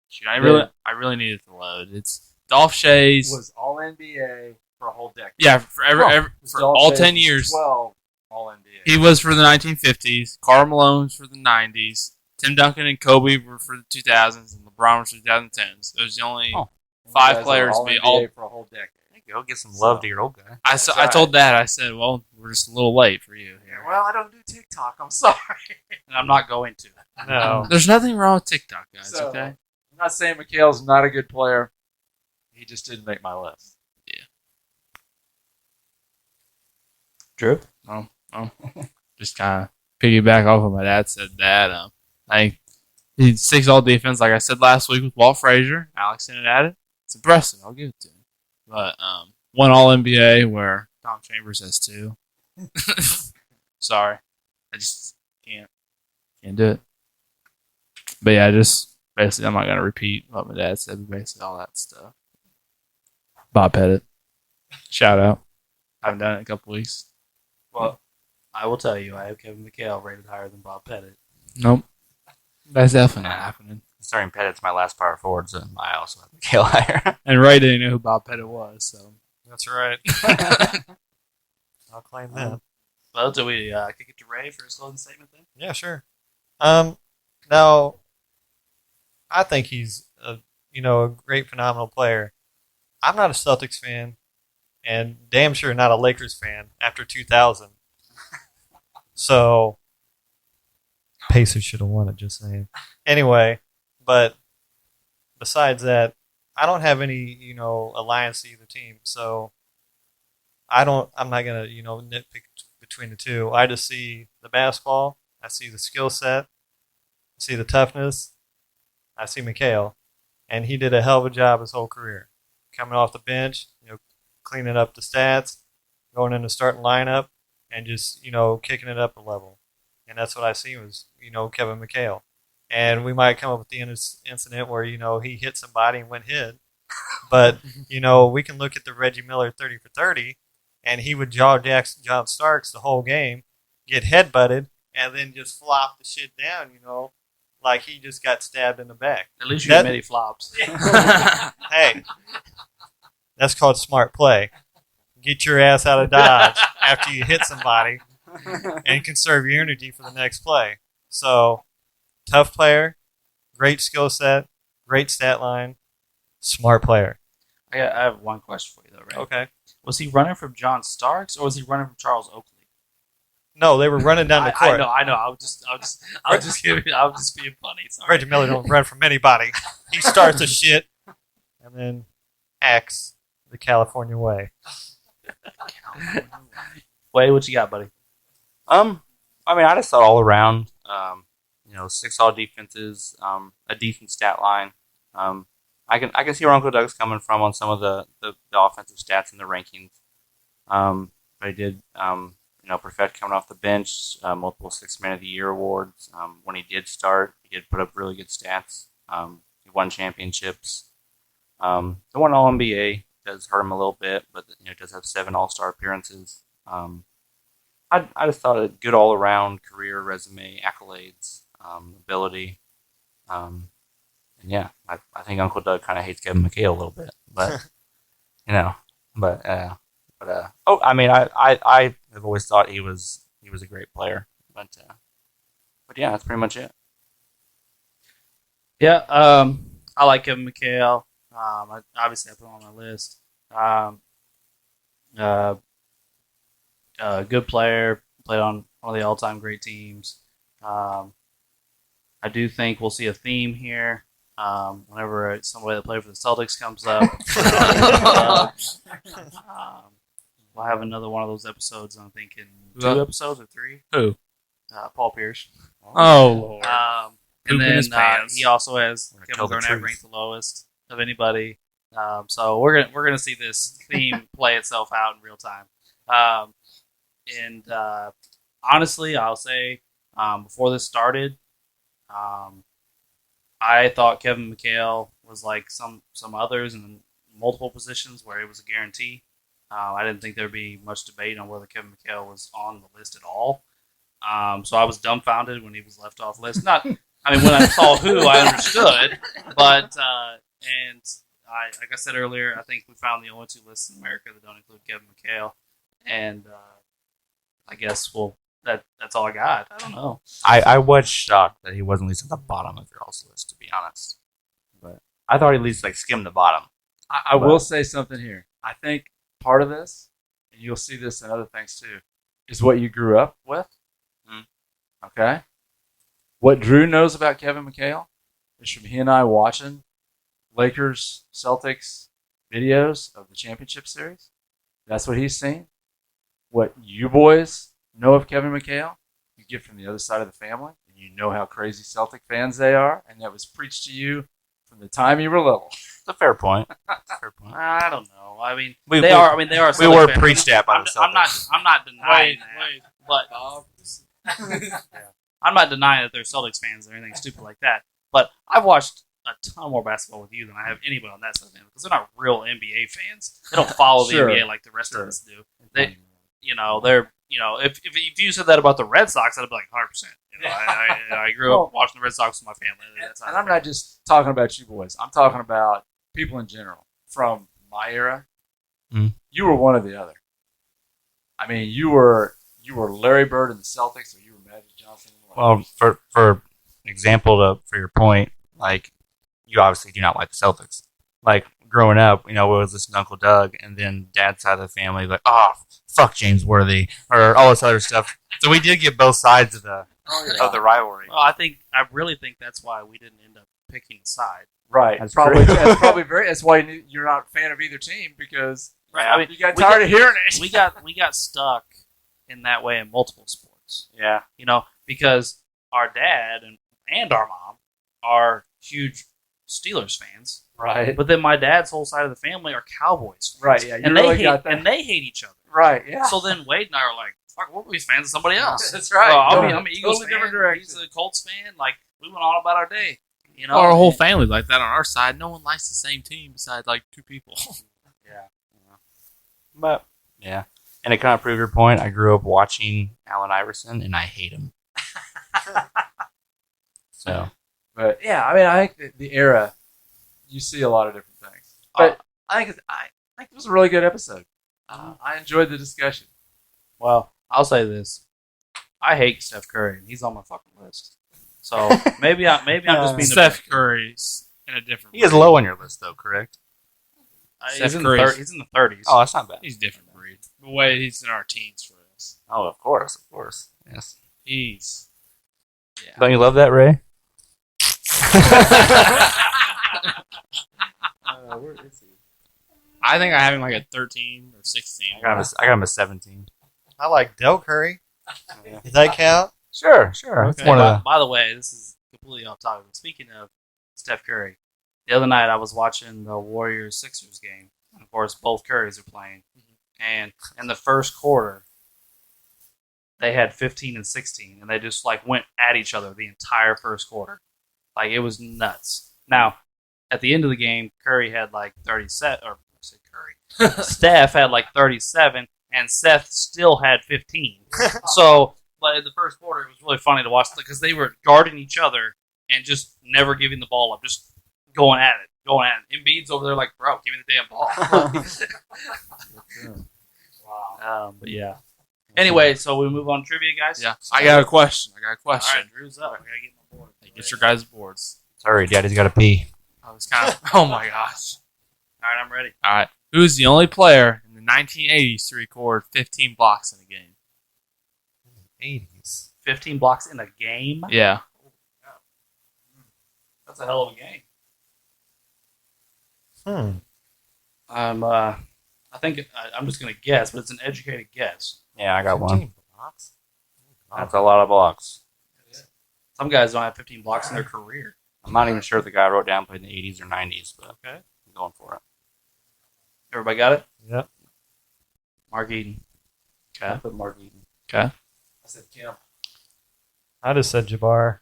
Shoot, I really needed to load. It's Dolph Shays. Was all NBA for a whole decade. Yeah, for Dolph all Shays 10 was years. 12 all NBA. He was for the 1950s. Karl Malone's for the 90s. Tim Duncan and Kobe were for the 2000s, and LeBron was for the 2010s. It was the only 5 players to be all. for a whole decade. Go get some love to your old guy. I told Dad, I said, well, we're just a little late for you here. Well, I don't do TikTok. I'm sorry. And I'm not going to. No. There's nothing wrong with TikTok, guys, So, okay? I'm not saying Mchale's not a good player. He just didn't make my list. Drew? Just kind of piggyback off what my dad said. That I think he 6 all defense, like I said last week with Walt Frazier. Alex hinted at it. It's impressive. I'll give it to him. But 1 All NBA where Tom Chambers has 2. Sorry, I just can't do it. But yeah, just basically, I'm not gonna repeat what my dad said. But basically, all that stuff. Bob Pettit, shout out. I haven't done it in a couple weeks. Well, I will tell you, I have Kevin Mchale rated higher than Bob Pettit. Nope, that's definitely not happening. Starting Pettit's my last power forward, so I also have Mchale higher. And Ray didn't know who Bob Pettit was, so That's right. I'll claim that. Well, do we kick it to Ray for his closing statement then? Yeah, sure. Now, I think he's a great, phenomenal player. I'm not a Celtics fan, and damn sure not a Lakers fan after 2000. So, Pacers should have won it. Just saying. Anyway, but besides that, I don't have any alliance to either team. So, I'm not gonna nitpick between the two. I just see the basketball. I see the skill set. I see the toughness. I see Mchale, and he did a hell of a job his whole career, coming off the bench, cleaning up the stats, going in the starting lineup, and just kicking it up a level. And that's what I see was Kevin Mchale. And we might come up with the incident where he hit somebody and went hit, but we can look at the Reggie Miller 30 for 30, and he would jaw John Starks the whole game, get headbutted, and then just flop the shit down, like he just got stabbed in the back. At least you admit he flops. Hey, that's called smart play. Get your ass out of Dodge after you hit somebody and conserve your energy for the next play. So, tough player, great skill set, great stat line, smart player. I have one question for you though, Ray. Okay. Was he running from John Starks or was he running from Charles Oakley? No, they were running down the court. I know. I was just being funny. Sorry. Reggie Miller don't run from anybody. He starts a shit and then acts the California way. Wade, what you got, buddy? I mean, I just thought all around, 6 all defenses, a decent stat line. I can see where Uncle Doug's coming from on some of the offensive stats in the rankings. But he did, perfect coming off the bench, multiple 6 Man of the Year awards. When he did start, he did put up really good stats. He won championships. The 1 All NBA does hurt him a little bit, but does have 7 All-Star appearances. I just thought a good all-around career, resume, accolades, ability, and Yeah, I think Uncle Doug kind of hates Kevin McHale a little bit, but oh, I mean, I have always thought he was a great player, but yeah, that's pretty much it. Yeah, I like Kevin McHale. Obviously, I put him on my list. Um, uh, good player, played on one of the all-time great teams. I do think we'll see a theme here. Whenever somebody that played for the Celtics comes up, we'll have another one of those episodes. I'm thinking 2 episodes or 3. Who? Paul Pierce. Oh, Lord. And Poop in then his pants. he also has We're gonna Kevin tell the Garnett truth. ranked the lowest of anybody. So we're gonna see this theme play itself out in real time. And honestly, I'll say before this started, I thought Kevin McHale was like some others in multiple positions where it was a guarantee. I didn't think there'd be much debate on whether Kevin McHale was on the list at all. So I was dumbfounded when he was left off list. Not, I mean, when I saw who, I understood, but like I said earlier, I think we found the only 2 lists in America that don't include Kevin McHale, and I guess that's all I got. I don't know. I was shocked that he wasn't at least at the bottom of your all's list, to be honest. But I thought he at least like skimmed the bottom. I will say something here. I think part of this, and you'll see this in other things too, is what you grew up with. Okay? What Drew knows about Kevin McHale is from he and I watching Lakers, Celtics videos of the championship series. That's what he's seen. What you boys know of Kevin McHale, you get from the other side of the family, and you know how crazy Celtic fans they are, and that was preached to you from the time you were little. It's a fair point. I don't know. I mean, We they are. We were Celtics fans. preached at by the Celtics. I'm not denying that. But I'm not denying that they're Celtics fans or anything stupid like that. But I've watched a ton more basketball with you than I have anybody on that side of the family because they're not real NBA fans. They don't follow Sure. the NBA like the rest of us do. They're if you said that about the Red Sox, I'd be like 100%. I grew up watching the Red Sox with my family. And I'm not just talking about you boys. I'm talking about people in general. From my era, you were one or the other. I mean, you were Larry Bird in the Celtics, or you were Magic Johnson. Well, for example, for your point, like you obviously do not like the Celtics. Like growing up, we was listening to Uncle Doug, and then Dad's side of the family, like, oh, fuck James Worthy, or all this other stuff. So we did get both sides of the rivalry. Well, I really think that's why we didn't end up picking a side. Right. That's Probably. true. That's probably very. That's why you're not a fan of either team because Right. I mean, you got tired of hearing it. we got stuck in that way in multiple sports. Yeah. Because our dad and our mom are huge Steelers fans, Right. but then my dad's whole side of the family are Cowboys fans. Right. Yeah. You and really they got hate that. they hate each other. Right. Yeah. So then Wade and I are like, "Fuck, we're fans of somebody else." That's right. I'm Going an Eagles totally fan. different direction. He's a Colts fan. Like we went on about our day. Our whole family's like that on our side. No one likes the same team besides like 2 people. Yeah. But yeah, and to kind of prove your point, I grew up watching Allen Iverson, and I hate him. So, But yeah, I mean, I think the era, you see a lot of different things. But I think it was a really good episode. I enjoyed the discussion. Well, I'll say this: I hate Steph Curry, and he's on my fucking list. So maybe I'm just being Steph Curry's in a different. he is low on your list, though, correct? He's in Curry's- he's in the 30s. Oh, that's not bad. He's a different breed. The way he's in our teens for us. Oh, of course, yes. He's. Yeah. Don't you love that, Ray? Where is he? I think I have him like a 13 or 16. I got him a 17. I like Del Curry. Does that count? Sure. It's Okay. one of the. By the way, this is completely off topic. But speaking of Steph Curry, the other night I was watching the Warriors-Sixers game. And of course, both Currys are playing. And in the first quarter, they had 15 and 16, and they just like went at each other the entire first quarter. Like it was nuts. Now, at the end of the game, Curry had like 37, or I said Curry. Steph had like 37, and Seth still had 15. So, but in the first quarter, it was really funny to watch because they were guarding each other and just never giving the ball up, just going at it. Embiid's over there like, bro, give me the damn ball. Wow. But yeah. Anyway, so we move on to trivia, guys. Yeah. I got a question. All right, Drew's up. I gotta get my board. Get your guys' boards. Sorry, Daddy's got to pee. I was kind of. Oh my gosh. All right, I'm ready. All right. Who's the only player in the 1980s to record 15 blocks in a game? 80s. 15 blocks in a game. Yeah. That's a hell of a game. Hmm. I think I'm just gonna guess, but it's an educated guess. Yeah, I got 15 one. blocks? That's a lot of blocks. Some guys don't have 15 blocks in their career. I'm not even sure if the guy I wrote down played in the 80s or 90s, but Okay. I'm going for it. Everybody got it? Yep. Mark Eden. I put Mark Eden. Okay. I said Kemp. I just said Jabbar.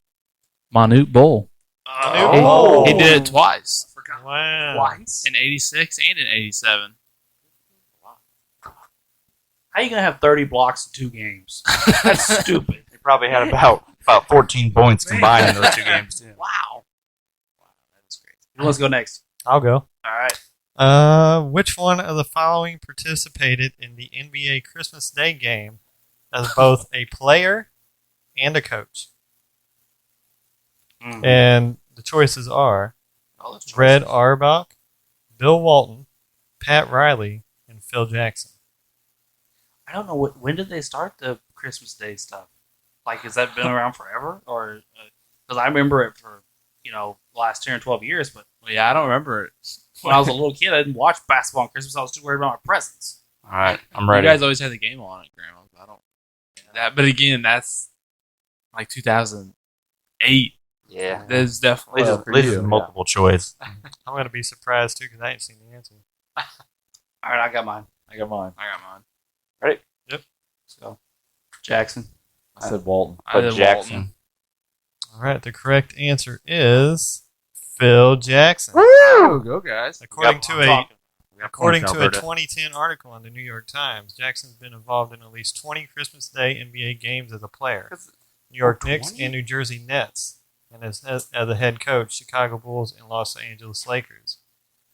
Manute Bol. Oh. He did it twice. Wow. Twice? In 86 and in 87. How are you going to have 30 blocks in 2 games? That's stupid. He probably had about 14 points combined in those 2 games, too. Wow. That's crazy. Who wants to go next? I'll go. All right. Which one of the following participated in the NBA Christmas Day game as both a player and a coach? And the choices are Red Auerbach, Bill Walton, Pat Riley, and Phil Jackson. I don't know when did they start the Christmas Day stuff. Like, has that been around forever, or because I remember it for the last 10 or 12 years, but Well, yeah, I don't remember it. when I was a little kid, I didn't watch basketball on Christmas. I was too worried about my presents. All right, I'm You ready. guys always had the game on at Grandma's. I don't. That, but again, that's like 2008. Yeah. There's definitely. At least it's multiple choice. I'm going to be surprised, too, because I ain't seen the answer. All right, I got mine. I got mine. I got mine. Ready? Yep. Let's go. Jackson. I said Walton. I But did Jackson. Walton. All right, the correct answer is Phil Jackson. Woo! Go, guys. According to According Points, to a Alberta. 2010 article in the New York Times, Jackson's been involved in at least 20 Christmas Day NBA games as a player. New York Knicks 20? and New Jersey Nets, and as the head coach, Chicago Bulls and Los Angeles Lakers.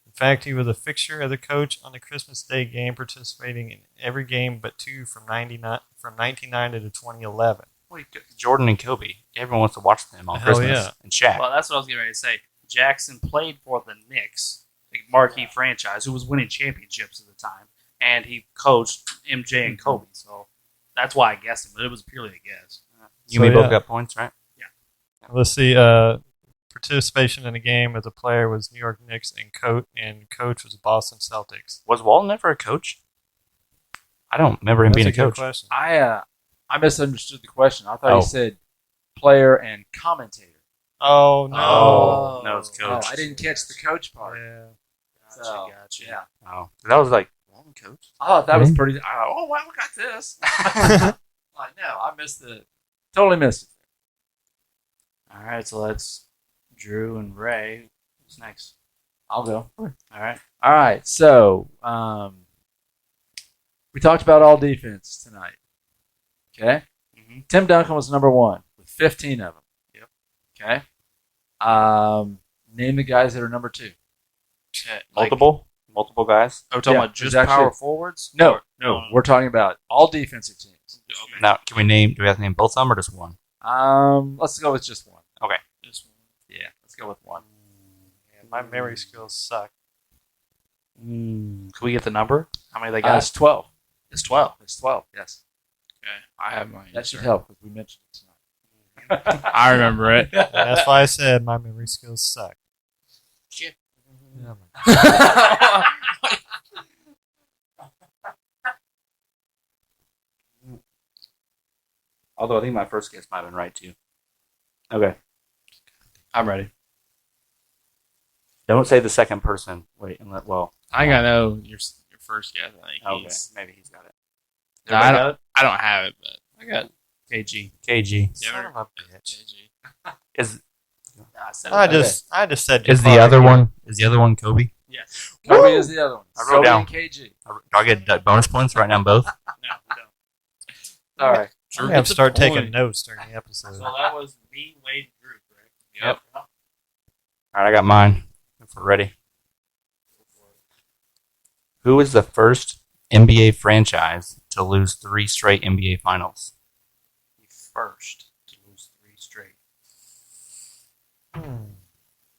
In fact, he was a fixture as a coach on the Christmas Day game, participating in every game but 2 from 1990 to 2011. Wait, Jordan and Kobe. Everyone wants to watch them on Hell Christmas. yeah. And Shaq. Well, that's what I was getting ready to say. Jackson played for the Knicks, the marquee franchise, who was winning championships at the time, and he coached MJ and Kobe. So that's why I guessed him, but it was purely a guess. You and me So, both got points, right? Let's see. Participation in the game as a player was New York Knicks, and coach was Boston Celtics. Was Walton ever a coach? I don't remember him That's being a a good coach. question. I misunderstood the question. I thought Oh. he said player and commentator. Oh no! Oh, no, it's Oh, coach. I didn't catch the coach part. Yeah. So, Gotcha. Yeah. Oh, that was like Walton coach. I thought that was pretty. Oh, wow, look at this. Like, no, I missed it. Totally missed it. All right, so that's Drew and Ray. Who's next? I'll go. All right. All right. So, we talked about all defense tonight. Okay. Mm-hmm. Tim Duncan was number 1 with 15 of them. Yep. Okay. Name the guys that are number 2. Multiple guys. Are we talking Yeah, about just there's actually- power forwards? No, Or- no, we're talking about all defensive teams. Okay. Now, can we name? Do we have to name both of them or just one? Let's go with just one. Okay. Just one. Yeah, let's go with one. Yeah, my memory skills suck. Can we get the number? How many they got? It's 12. It's 12. It's 12. Yes, Okay, I have mine. that should help because we mentioned it tonight. I remember it. And that's why I said my memory skills suck. Shit. Yeah, man. Although I think my first guess might have been right too. Okay. I'm ready. Don't say the second person. Wait, and well. I think I know your first guess. I think Okay. he's. Maybe he's got it. No, I don't. I don't have it, but I got KG. KG. Son of a bitch. KG. Is I said I it. just said is the Jabbar other again. one? Is the other one Kobe? Yes. Kobe is the other one. I wrote Kobe down. and KG. Do I get bonus points right now? Both. No, we don't. All right. I'm gonna have to start taking notes during the episode. So that was me, Wade, and Drew, correct? Yep. All right, I got mine. We're ready. Who is the first NBA franchise to lose 3 straight NBA finals? The first to lose 3 straight.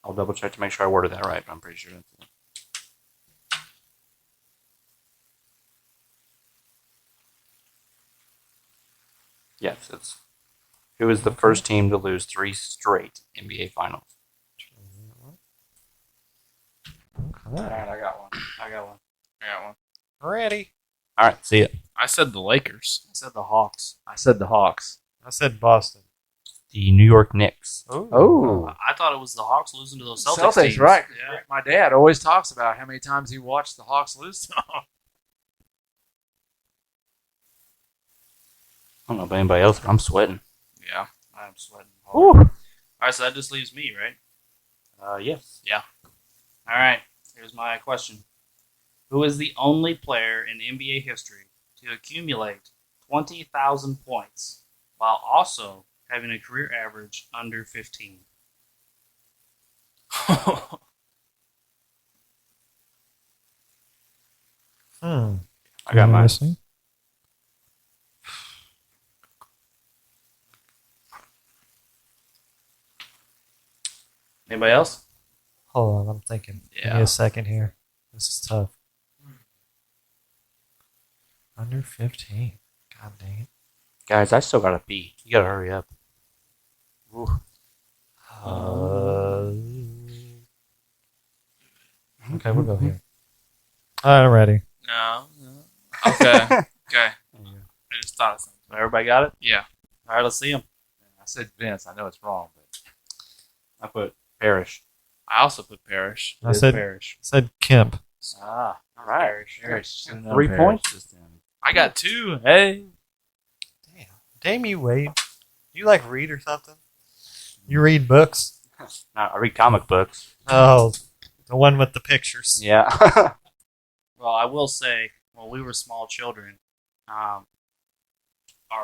I'll double check to make sure I worded that right, but I'm pretty sure that's it. Yes, it's who is the first team to lose 3 straight NBA finals? All right, I got one. I got one. Ready. All right, see it. I said the Lakers. I said the Hawks. I said the Hawks. I said Boston. The New York Knicks. Oh. I thought it was the Hawks losing to those Celtics teams. Right. Yeah. My dad always talks about how many times he watched the Hawks lose to them. I don't know about anybody else, but I'm sweating. Yeah, I'm sweating hard. All right, so that just leaves me, right? Yes. All right, here's my question. Who is the only player in NBA history to accumulate 20,000 points while also having a career average under 15? I I got mine. Listening? Anybody else? Hold on, I'm thinking. Give me a second here. This is tough. Under 15. God dang it. Guys, I still gotta pee. You gotta hurry up. Okay, we'll go here. All right, I'm ready. No. Okay. Okay. I just thought of something. Everybody got it? Yeah. All right, let's see them. I said Vince. I know it's wrong, but I put Parrish. I also put Parrish. I said Parrish. Kemp. Ah, All right. Parrish. 3 points this time. I got 2. Hey. Damn you, Wade. You like read or something? You read books? No, I read comic books. Oh, the one with the pictures. Yeah. Well, I will say, when we were small children, our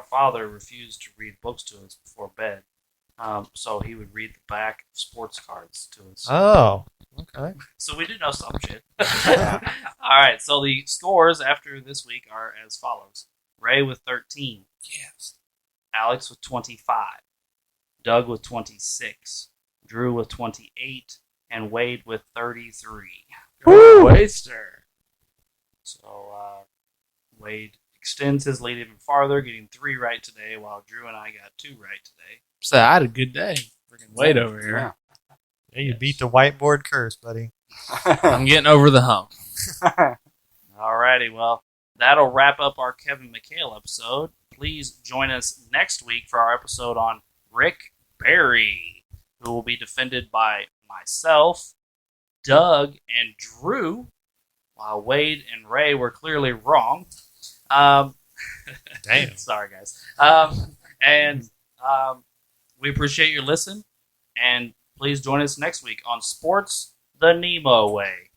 father refused to read books to us before bed. So he would read the back of sports cards to us. Oh, okay. So we did know some shit. All right, so the scores after this week are as follows. Ray with 13. Yes. Alex with 25. Doug with 26. Drew with 28. And Wade with 33. Waster. So Wade extends his lead even farther, getting 3 right today, while Drew and I got 2 right today. So I had a good day. Freaking Wade over here. Yeah. Yeah, you beat the whiteboard curse, buddy. I'm getting over the hump. Alrighty, well, that'll wrap up our Kevin Mchale episode. Please join us next week for our episode on Rick Barry, who will be defended by myself, Doug, and Drew, while Wade and Ray were clearly wrong. Damn. Sorry, guys. We appreciate your listen, and please join us next week on Sports the Nemo Way.